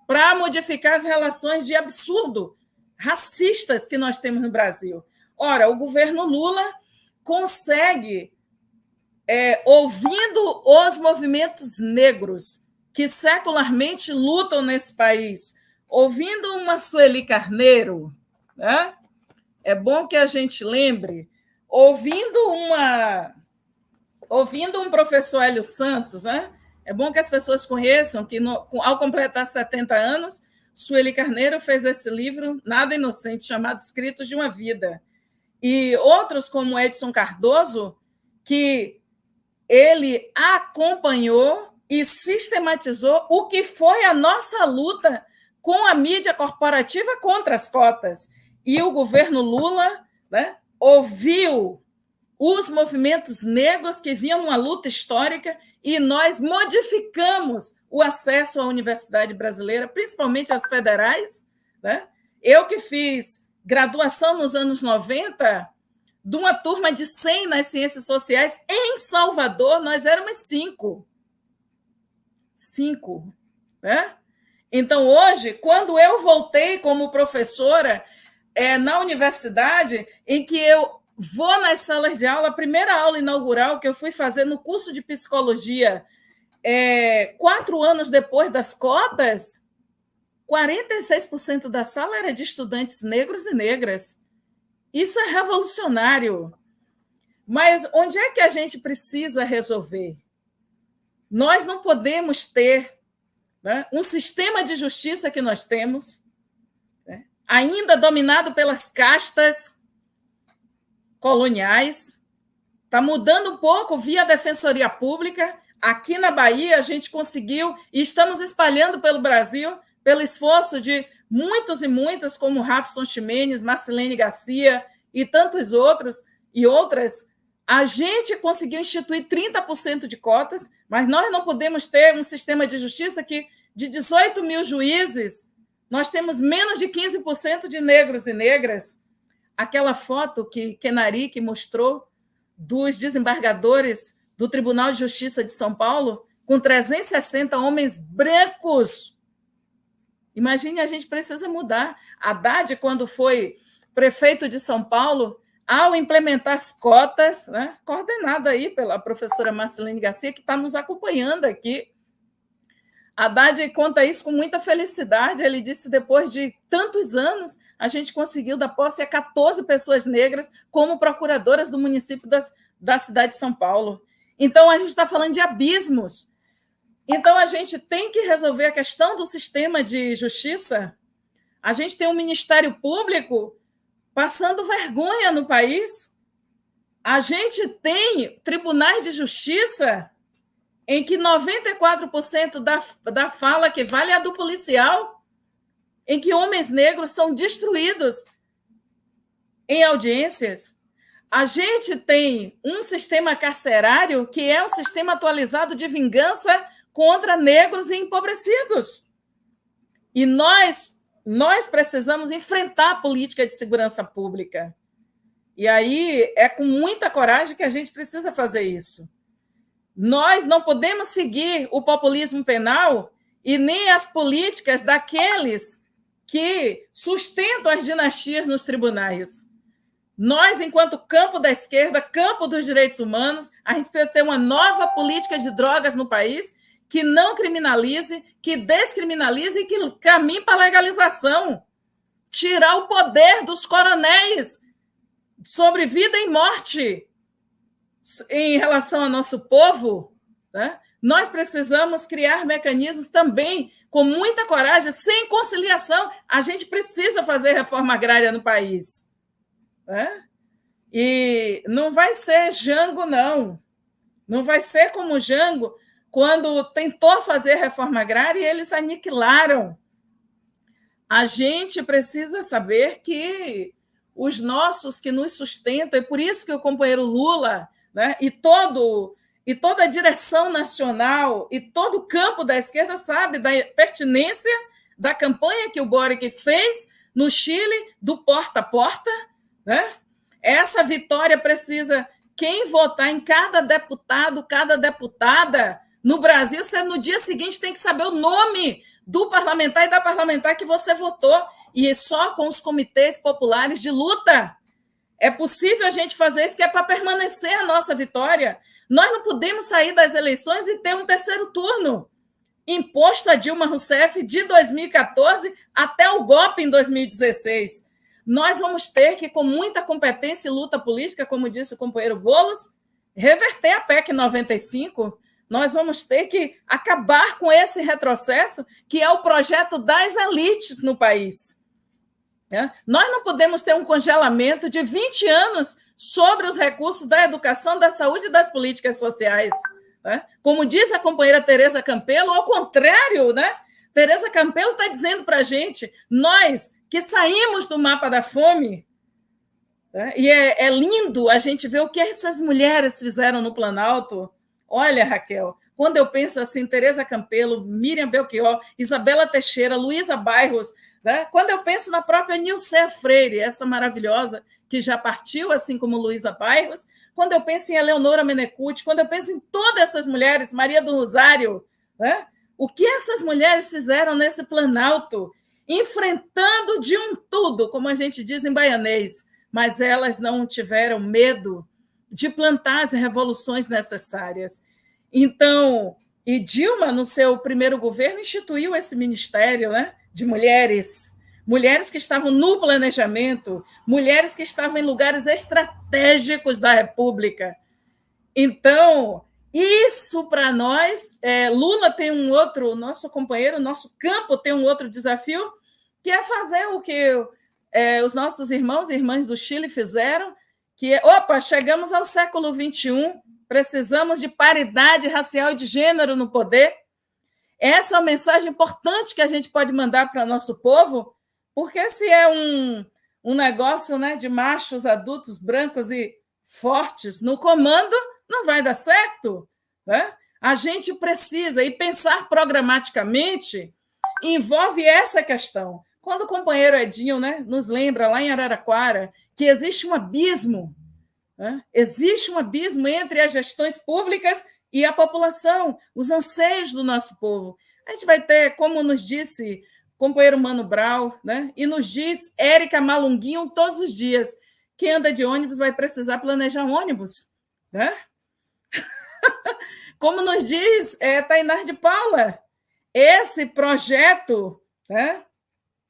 para modificar as relações de absurdo racistas que nós temos no Brasil. Ora, o governo Lula consegue, ouvindo os movimentos negros que secularmente lutam nesse país, ouvindo uma Sueli Carneiro, né? É bom que a gente lembre, ouvindo um professor Hélio Santos, né? É bom que as pessoas conheçam que, ao completar 70 anos, Sueli Carneiro fez esse livro, Nada Inocente, chamado Escritos de uma Vida. E outros, como Edson Cardoso, que ele acompanhou e sistematizou o que foi a nossa luta com a mídia corporativa contra as cotas. E o governo Lula, né, ouviu os movimentos negros que vinham numa luta histórica e nós modificamos o acesso à universidade brasileira, principalmente as federais, né? Eu que fiz graduação nos anos 90, de uma turma de 100 nas ciências sociais, em Salvador, nós éramos 5. 5, né? Então, hoje, quando eu voltei como professora na universidade, em que eu vou nas salas de aula, a primeira aula inaugural que eu fui fazer no curso de psicologia, 4 anos depois das cotas, 46% da sala era de estudantes negros e negras. Isso é revolucionário. Mas onde é que a gente precisa resolver? Nós não podemos ter, né, um sistema de justiça que nós temos, né, ainda dominado pelas castas coloniais. Está mudando um pouco via Defensoria Pública. Aqui na Bahia, a gente conseguiu, e estamos espalhando pelo Brasil, pelo esforço de muitos e muitas, como Rafson Ximenes, Marcelene Garcia e tantos outros e outras, a gente conseguiu instituir 30% de cotas, mas nós não podemos ter um sistema de justiça que, de 18 mil juízes, nós temos menos de 15% de negros e negras. Aquela foto que Kenarique mostrou dos desembargadores do Tribunal de Justiça de São Paulo, com 360 homens brancos. Imagine, a gente precisa mudar. Haddad, quando foi prefeito de São Paulo, ao implementar as cotas, né, coordenada aí pela professora Marcelene Garcia, que está nos acompanhando aqui, Haddad conta isso com muita felicidade. Ele disse, depois de tantos anos, a gente conseguiu dar posse a 14 pessoas negras como procuradoras do município da cidade de São Paulo. Então, a gente está falando de abismos. Então, a gente tem que resolver a questão do sistema de justiça. A gente tem um Ministério Público passando vergonha no país. A gente tem tribunais de justiça em que 94% da fala que vale é a do policial, em que homens negros são destruídos em audiências. A gente tem um sistema carcerário que é um sistema atualizado de vingança contra negros e empobrecidos. E nós precisamos enfrentar a política de segurança pública. E aí é com muita coragem que a gente precisa fazer isso. Nós não podemos seguir o populismo penal e nem as políticas daqueles que sustentam as dinastias nos tribunais. Nós, enquanto campo da esquerda, campo dos direitos humanos, a gente precisa ter uma nova política de drogas no país que não criminalize, que descriminalize e que caminhe para a legalização. Tirar o poder dos coronéis sobre vida e morte em relação ao nosso povo, né? Nós precisamos criar mecanismos também com muita coragem, sem conciliação. A gente precisa fazer reforma agrária no país, né? E não vai ser Jango, não. Não vai ser como Jango, quando tentou fazer reforma agrária e eles aniquilaram. A gente precisa saber que os nossos que nos sustentam, é por isso que o companheiro Lula, né, e toda a direção nacional e todo o campo da esquerda sabe da pertinência da campanha que o Boric fez no Chile, do porta a porta, né? Essa vitória precisa, quem votar em cada deputado, cada deputada no Brasil, você no dia seguinte tem que saber o nome do parlamentar e da parlamentar que você votou, e só com os comitês populares de luta é possível a gente fazer isso, que é para permanecer a nossa vitória. Nós não podemos sair das eleições e ter um terceiro turno imposto a Dilma Rousseff de 2014 até o golpe em 2016. Nós vamos ter que, com muita competência e luta política, como disse o companheiro Boulos, reverter a PEC 95. Nós vamos ter que acabar com esse retrocesso, que é o projeto das elites no país. Nós não podemos ter um congelamento de 20 anos sobre os recursos da educação, da saúde e das políticas sociais. Como diz a companheira Tereza Campelo, ao contrário, né? Tereza Campelo está dizendo para a gente, nós que saímos do mapa da fome, e é lindo a gente ver o que essas mulheres fizeram no Planalto. Olha, Raquel, quando eu penso assim, Tereza Campelo, Miriam Belchior, Isabela Teixeira, Luísa Bairros, né? Quando eu penso na própria Nilce Freire, essa maravilhosa que já partiu, assim como Luísa Bairros, quando eu penso em Eleonora Menecute, quando eu penso em todas essas mulheres, Maria do Rosário, né? O que essas mulheres fizeram nesse Planalto, enfrentando de um tudo, como a gente diz em baianês, mas elas não tiveram medo de plantar as revoluções necessárias. Então, e Dilma, no seu primeiro governo, instituiu esse ministério, né, de mulheres que estavam no planejamento, mulheres que estavam em lugares estratégicos da República. Então, isso para nós, Lula tem um outro, nosso companheiro, nosso campo tem um outro desafio, que é fazer o que os nossos irmãos e irmãs do Chile fizeram, que chegamos ao século XXI, precisamos de paridade racial e de gênero no poder. Essa é uma mensagem importante que a gente pode mandar para o nosso povo, porque se é um negócio, né, de machos adultos brancos e fortes no comando, não vai dar certo, né? A gente precisa, e pensar programaticamente envolve essa questão. Quando o companheiro Edinho, né, nos lembra, lá em Araraquara, que existe um abismo, né? Existe um abismo entre as gestões públicas e a população, os anseios do nosso povo. A gente vai ter, como nos disse o companheiro Mano Brown, né, e nos diz Érica Malunguinho todos os dias, quem anda de ônibus vai precisar planejar um ônibus, né? Como nos diz Tainar de Paula, esse projeto, né,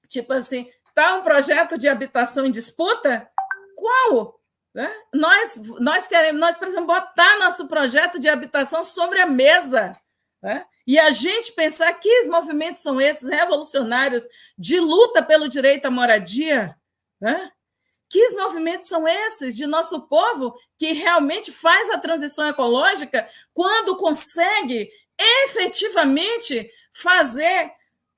tipo assim, Está um projeto de habitação em disputa? Qual? Né? Nós precisamos botar nosso projeto de habitação sobre a mesa, né? E a gente pensar que movimentos são esses revolucionários de luta pelo direito à moradia, né? Que movimentos são esses de nosso povo que realmente faz a transição ecológica quando consegue efetivamente fazer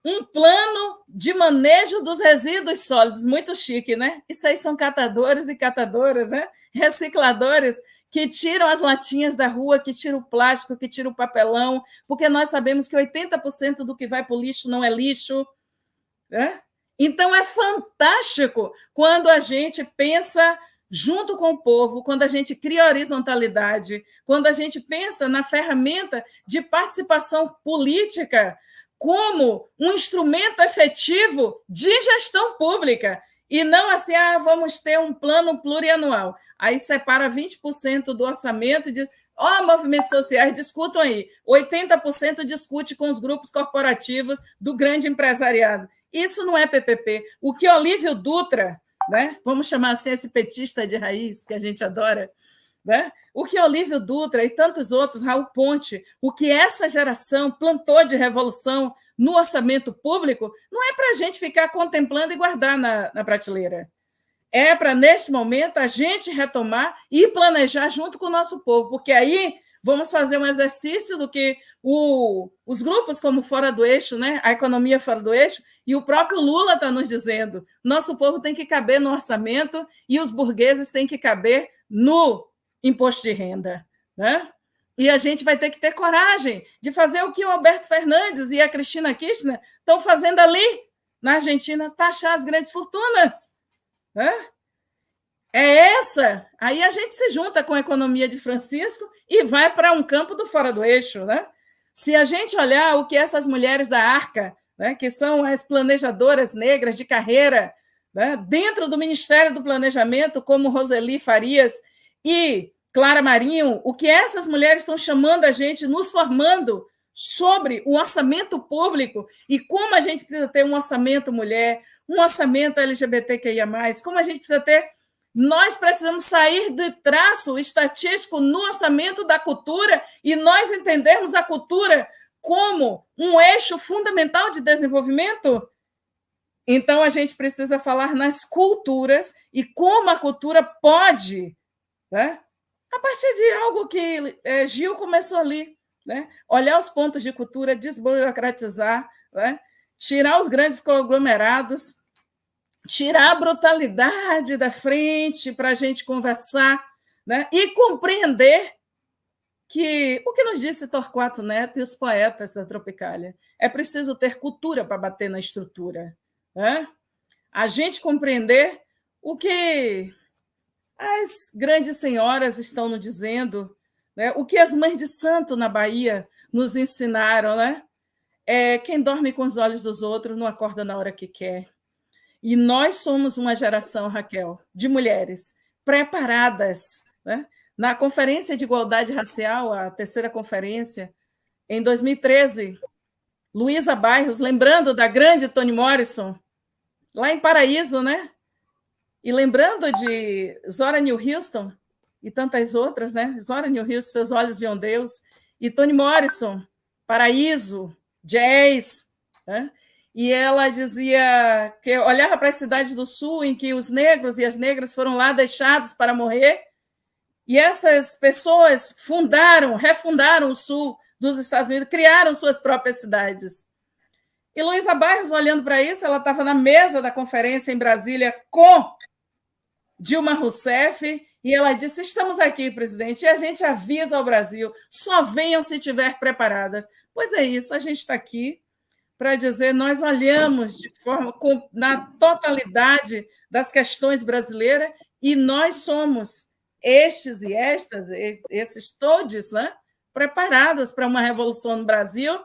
um plano de manejo dos resíduos sólidos? Muito chique, né? Isso aí são catadores e catadoras, né? Recicladores que tiram as latinhas da rua, que tiram o plástico, que tiram o papelão, porque nós sabemos que 80% do que vai para o lixo não é lixo, né? Então, é fantástico quando a gente pensa junto com o povo, quando a gente cria horizontalidade, quando a gente pensa na ferramenta de participação política como um instrumento efetivo de gestão pública, e não assim, vamos ter um plano plurianual. Aí separa 20% do orçamento e diz, movimentos sociais, discutam aí. 80% discute com os grupos corporativos do grande empresariado. Isso não é PPP. O que Olívio Dutra, né, vamos chamar assim esse petista de raiz, que a gente adora, né? O que Olívio Dutra e tantos outros, Raul Ponte, o que essa geração plantou de revolução no orçamento público, não é para a gente ficar contemplando e guardar na prateleira. É para, neste momento, a gente retomar e planejar junto com o nosso povo, porque aí vamos fazer um exercício do que os grupos como Fora do Eixo, né? A economia fora do eixo, e o próprio Lula está nos dizendo, nosso povo tem que caber no orçamento e os burgueses têm que caber no imposto de renda, né? E a gente vai ter que ter coragem de fazer o que o Alberto Fernandes e a Cristina Kirchner estão fazendo ali na Argentina, taxar as grandes fortunas, né? Aí a gente se junta com a economia de Francisco e vai para um campo do Fora do Eixo, né? Se a gente olhar o que essas mulheres da Arca, né, que são as planejadoras negras de carreira, né, dentro do Ministério do Planejamento, como Roseli Farias e Clara Marinho, o que essas mulheres estão chamando a gente, nos formando sobre o orçamento público e como a gente precisa ter um orçamento mulher, um orçamento LGBTQIA+, como a gente precisa ter... Nós precisamos sair do traço estatístico no orçamento da cultura e nós entendermos a cultura como um eixo fundamental de desenvolvimento. Então, a gente precisa falar nas culturas e como a cultura pode, né, a partir de algo que Gil começou ali, né, olhar os pontos de cultura, desburocratizar, né, tirar os grandes conglomerados, tirar a brutalidade da frente para a gente conversar, né, e compreender que o que nos disse Torquato Neto e os poetas da Tropicália, é preciso ter cultura para bater na estrutura, né? A gente compreender o que as grandes senhoras estão nos dizendo, né? O que as mães de santo na Bahia nos ensinaram, né? Quem dorme com os olhos dos outros não acorda na hora que quer. E nós somos uma geração, Raquel, de mulheres preparadas, né? Na Conferência de Igualdade Racial, a terceira conferência, em 2013, Luísa Bairros, lembrando da grande Toni Morrison, lá em Paraíso, né? E lembrando de Zora Neale Hurston e tantas outras, né? Zora Neale Hurston, Seus Olhos Viam Deus, e Toni Morrison, Paraíso, Jazz, né? E ela dizia que olhava para as cidades do Sul em que os negros e as negras foram lá deixados para morrer, e essas pessoas refundaram o Sul dos Estados Unidos, criaram suas próprias cidades. E Luísa Bairros, olhando para isso, ela estava na mesa da conferência em Brasília com Dilma Rousseff, e ela disse, estamos aqui, presidente, e a gente avisa ao Brasil, só venham se estiver preparadas. Pois é isso, a gente está aqui para dizer, nós olhamos de forma, na totalidade das questões brasileiras, e nós somos estes e estas, esses todos, né, preparadas para uma revolução no Brasil,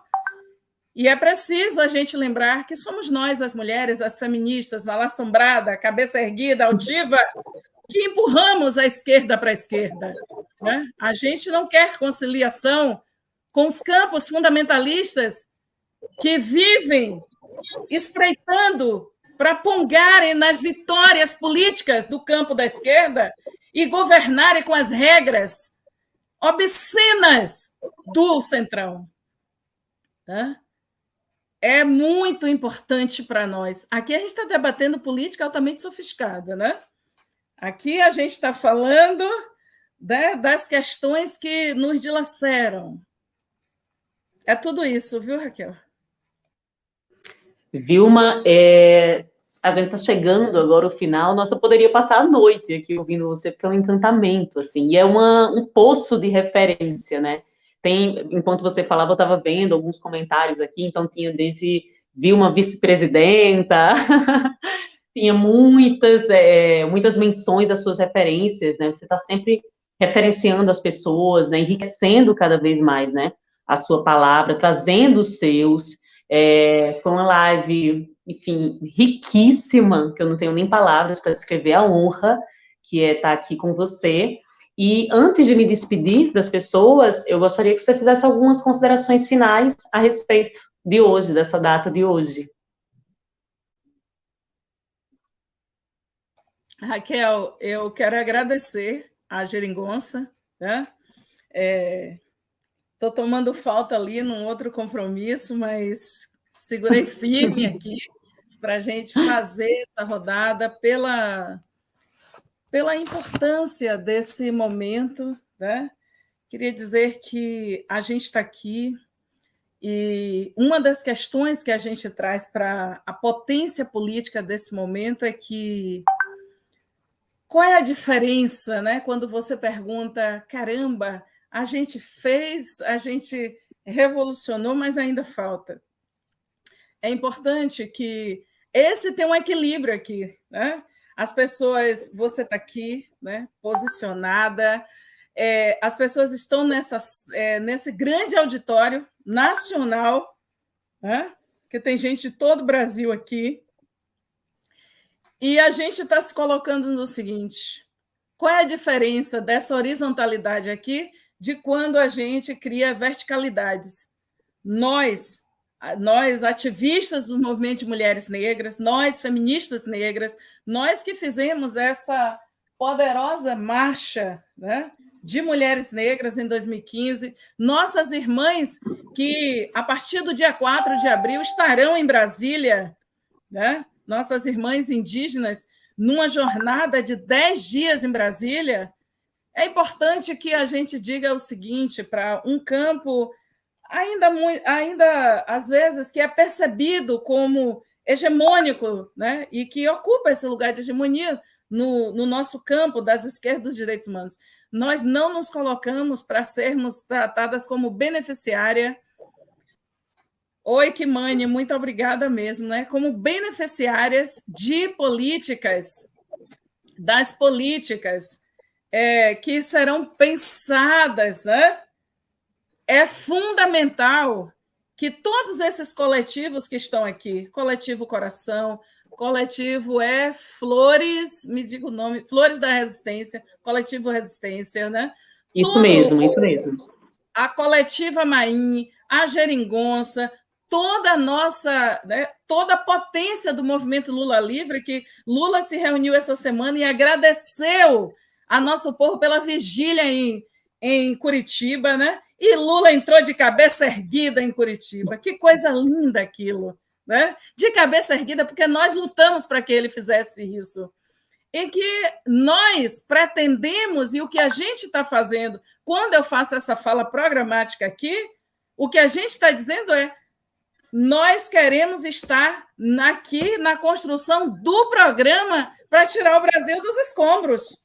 e é preciso a gente lembrar que somos nós, as mulheres, as feministas, mal-assombrada, cabeça erguida, altiva, que empurramos a esquerda para a esquerda, né? A gente não quer conciliação com os campos fundamentalistas que vivem espreitando para pongarem nas vitórias políticas do campo da esquerda e governarem com as regras obscenas do Centrão. Tá? É muito importante para nós. Aqui a gente está debatendo política altamente sofisticada, né? Aqui a gente está falando, né, das questões que nos dilaceram. É tudo isso, viu, Raquel? Vilma, a gente está chegando agora ao final. Nossa, eu poderia passar a noite aqui ouvindo você, porque é um encantamento, assim, e é um poço de referência, né? Enquanto você falava, eu estava vendo alguns comentários aqui, então tinha desde Vilma vice-presidenta, tinha muitas menções às suas referências, né? Você está sempre referenciando as pessoas, né? Enriquecendo cada vez mais, né? A sua palavra, trazendo os seus. Foi uma live, enfim, riquíssima, que eu não tenho nem palavras para descrever a honra que é estar aqui com você. E antes de me despedir das pessoas, eu gostaria que você fizesse algumas considerações finais a respeito de hoje, dessa data de hoje. Raquel, eu quero agradecer a Geringonça, né? Estou tomando falta ali num outro compromisso, mas segurei firme aqui para a gente fazer essa rodada pela importância desse momento, né? Queria dizer que a gente está aqui e uma das questões que a gente traz para a potência política desse momento é que qual é a diferença, né? Quando você pergunta, caramba, a gente fez, a gente revolucionou, mas ainda falta. É importante que esse tenha um equilíbrio aqui, né? As pessoas, você está aqui, né, posicionada, as pessoas estão nesse grande auditório nacional, né, que tem gente de todo o Brasil aqui, e a gente está se colocando no seguinte: qual é a diferença dessa horizontalidade aqui de quando a gente cria verticalidades? Nós, ativistas do movimento de mulheres negras, nós, feministas negras, nós que fizemos essa poderosa marcha, né, de mulheres negras em 2015, nossas irmãs que, a partir do dia 4 de abril, estarão em Brasília, né, nossas irmãs indígenas, numa jornada de 10 dias em Brasília. É importante que a gente diga o seguinte para um campo ainda às vezes, que é percebido como hegemônico, né? E que ocupa esse lugar de hegemonia no nosso campo das esquerdas dos direitos humanos. Nós não nos colocamos para sermos tratadas como beneficiária. Oi, Kimani, muito obrigada mesmo, né? Como beneficiárias de políticas, das políticas que serão pensadas, né? É fundamental que todos esses coletivos que estão aqui, Coletivo Coração, Coletivo Flores, me diga o nome, Flores da Resistência, Coletivo Resistência, né? Isso mesmo. A Coletiva Maim, a Geringonça, toda a nossa, né, toda a potência do movimento Lula Livre, que Lula se reuniu essa semana e agradeceu a nosso povo pela vigília em Curitiba, né? E Lula entrou de cabeça erguida em Curitiba. Que coisa linda aquilo, né? De cabeça erguida, porque nós lutamos para que ele fizesse isso. E que nós pretendemos, e o que a gente está fazendo, quando eu faço essa fala programática aqui, o que a gente está dizendo é: nós queremos estar aqui na construção do programa para tirar o Brasil dos escombros.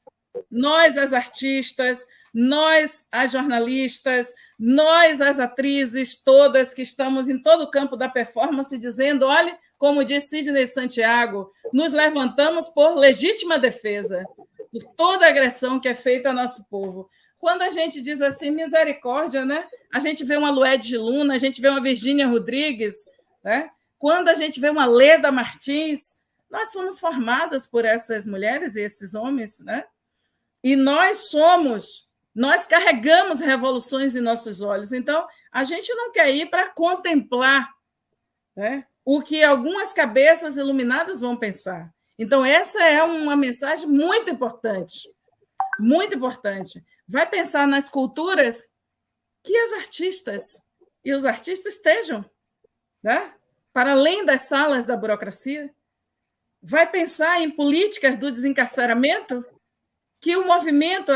Nós, as artistas, nós, as jornalistas, nós, as atrizes, todas que estamos em todo o campo da performance, dizendo, olha, como diz Sidney Santiago, nos levantamos por legítima defesa, por toda a agressão que é feita ao nosso povo. Quando a gente diz assim, misericórdia, né? A gente vê uma Lued Luna, a gente vê uma Virgínia Rodrigues, né? Quando a gente vê uma Leda Martins, nós fomos formadas por essas mulheres e esses homens, né? E nós carregamos revoluções em nossos olhos. Então, a gente não quer ir para contemplar, né, o que algumas cabeças iluminadas vão pensar. Então, essa é uma mensagem muito importante, muito importante. Vai pensar nas culturas que as artistas e os artistas estejam, né? Para além das salas da burocracia. Vai pensar em políticas do desencarceramento, que o movimento,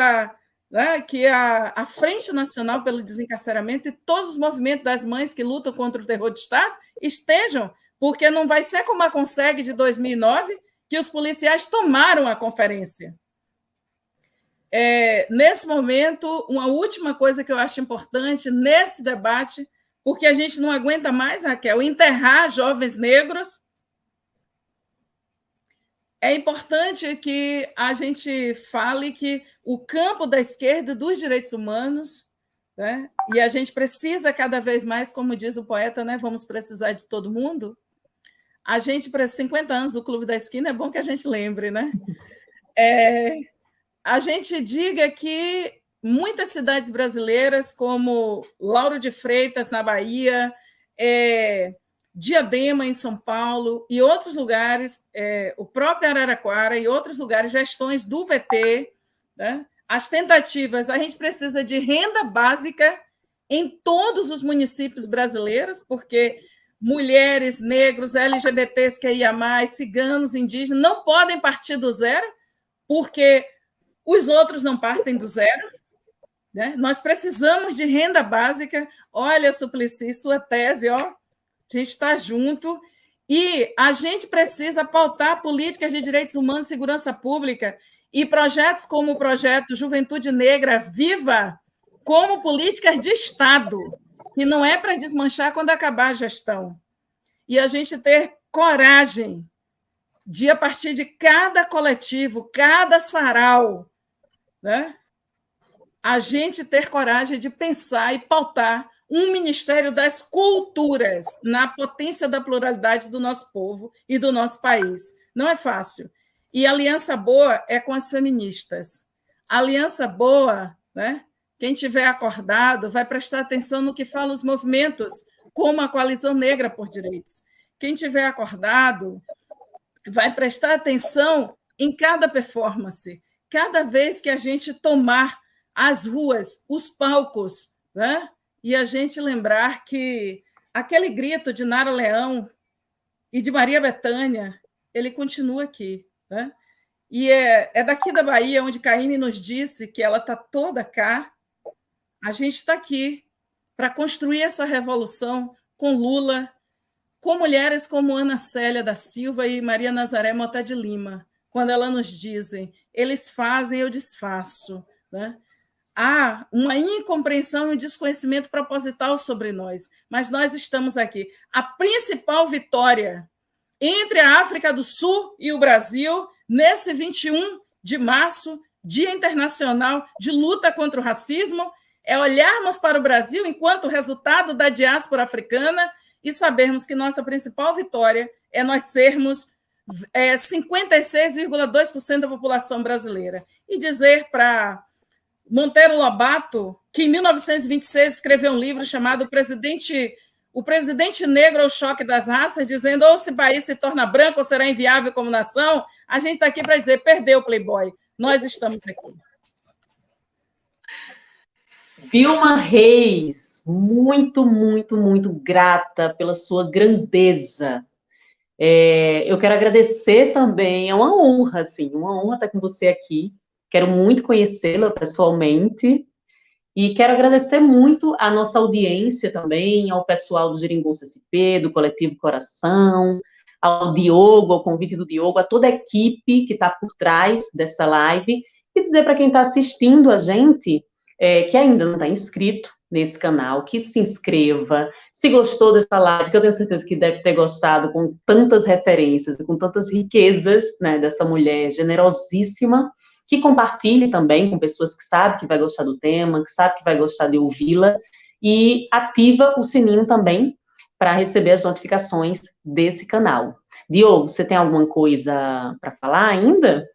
que a Frente Nacional pelo Desencarceramento e todos os movimentos das mães que lutam contra o terror de Estado estejam, porque não vai ser como a Conseg de 2009, que os policiais tomaram a conferência. Nesse momento, uma última coisa que eu acho importante nesse debate, porque a gente não aguenta mais, Raquel, enterrar jovens negros. É importante que a gente fale que o campo da esquerda dos direitos humanos, né, e a gente precisa cada vez mais, como diz o poeta, né, vamos precisar de todo mundo. A gente, para 50 anos do Clube da Esquina, é bom que a gente lembre, né? A gente diga que muitas cidades brasileiras, como Lauro de Freitas, na Bahia, Diadema, em São Paulo, e outros lugares, o próprio Araraquara e outros lugares, gestões do PT, né? As tentativas, a gente precisa de renda básica em todos os municípios brasileiros, porque mulheres, negros, LGBTs, ciganos, indígenas, não podem partir do zero, porque os outros não partem do zero, né? Nós precisamos de renda básica. Olha, Suplicy, sua tese, ó, a gente está junto, e a gente precisa pautar políticas de direitos humanos e segurança pública e projetos como o projeto Juventude Negra Viva como políticas de Estado, que não é para desmanchar quando acabar a gestão. E a gente ter coragem de, a partir de cada coletivo, cada sarau, né, a gente ter coragem de pensar e pautar um Ministério das Culturas na potência da pluralidade do nosso povo e do nosso país. Não é fácil. E aliança boa é com as feministas. Aliança boa, né? Quem tiver acordado vai prestar atenção no que falam os movimentos, como a Coalizão Negra por Direitos. Quem tiver acordado vai prestar atenção em cada performance, cada vez que a gente tomar as ruas, os palcos, né? E a gente lembrar que aquele grito de Nara Leão e de Maria Bethânia, ele continua aqui, né? E é daqui da Bahia, onde Caíme nos disse que ela está toda cá. A gente está aqui para construir essa revolução com Lula, com mulheres como Ana Célia da Silva e Maria Nazaré Mota de Lima, quando elas nos dizem, eles fazem, eu desfaço, né? Há uma incompreensão e um desconhecimento proposital sobre nós, mas nós estamos aqui. A principal vitória entre a África do Sul e o Brasil, nesse 21 de março, Dia Internacional de Luta contra o Racismo, é olharmos para o Brasil enquanto resultado da diáspora africana e sabermos que nossa principal vitória é nós sermos 56,2% da população brasileira. E dizer para Monteiro Lobato, que em 1926 escreveu um livro chamado O Presidente Negro ao Choque das Raças, dizendo ou esse país se torna branco ou será inviável como nação, a gente está aqui para dizer, perdeu o Playboy, nós estamos aqui. Vilma Reis, muito, muito, muito grata pela sua grandeza. Eu quero agradecer também, é uma honra, assim, uma honra estar com você aqui. Quero muito conhecê-la pessoalmente e quero agradecer muito à nossa audiência também, ao pessoal do Geringonça SP, do Coletivo Coração, ao Diogo, ao convite do Diogo, a toda a equipe que está por trás dessa live e dizer para quem está assistindo a gente que ainda não está inscrito nesse canal, que se inscreva, se gostou dessa live, que eu tenho certeza que deve ter gostado com tantas referências e com tantas riquezas, né, dessa mulher generosíssima, que compartilhe também com pessoas que sabem que vai gostar do tema, que sabem que vai gostar de ouvi-la, e ativa o sininho também para receber as notificações desse canal. Diogo, você tem alguma coisa para falar ainda?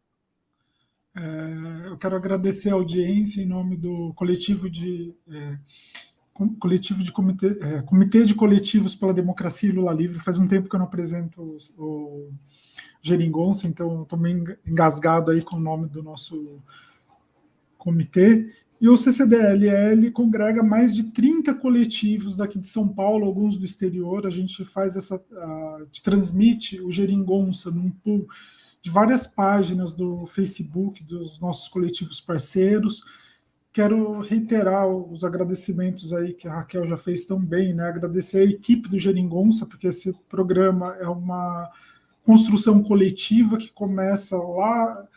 Eu quero agradecer a audiência em nome do coletivo de Comitê de Coletivos pela Democracia e Lula Livre. Faz um tempo que eu não apresento o Geringonça, então estou meio engasgado aí com o nome do nosso comitê. E o CCDLL congrega mais de 30 coletivos daqui de São Paulo, alguns do exterior. A gente faz transmite o Geringonça num pool de várias páginas do Facebook dos nossos coletivos parceiros. Quero reiterar os agradecimentos aí que a Raquel já fez tão bem, né? Agradecer a equipe do Geringonça, porque esse programa é uma construção coletiva que começa lá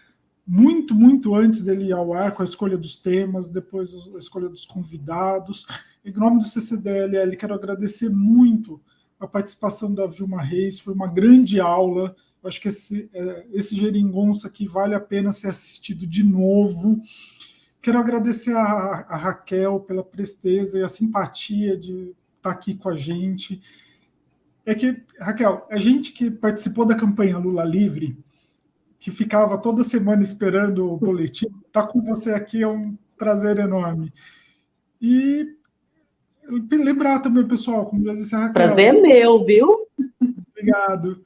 muito, muito antes dele ir ao ar, com a escolha dos temas, depois a escolha dos convidados. Em nome do CCDLL, quero agradecer muito a participação da Vilma Reis, foi uma grande aula. Eu acho que esse Geringonça aqui vale a pena ser assistido de novo. Quero agradecer a Raquel pela presteza e a simpatia de estar aqui com a gente. Raquel, a gente que participou da campanha Lula Livre, que ficava toda semana esperando o boletim, estar com você aqui é um prazer enorme. E lembrar também, pessoal, como já disse a Raquel... Prazer é meu, viu? Obrigado.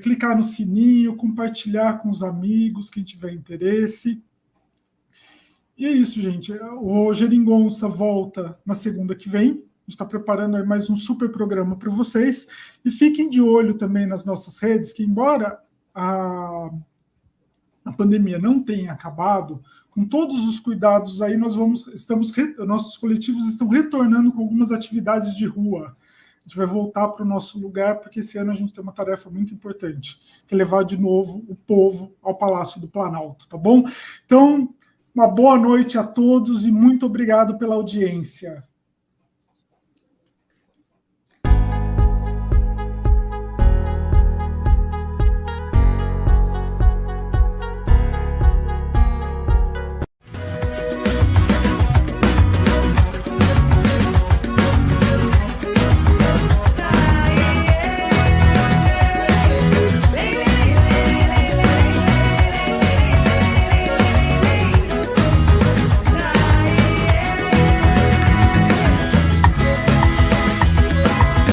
Clicar no sininho, compartilhar com os amigos, quem tiver interesse. E é isso, gente. O Geringonça volta na segunda que vem. A gente está preparando aí mais um super programa para vocês. E fiquem de olho também nas nossas redes, que embora a pandemia não tenha acabado, com todos os cuidados aí, nossos coletivos estão retornando com algumas atividades de rua. A gente vai voltar para o nosso lugar, porque esse ano a gente tem uma tarefa muito importante, que é levar de novo o povo ao Palácio do Planalto, tá bom? Então, uma boa noite a todos e muito obrigado pela audiência.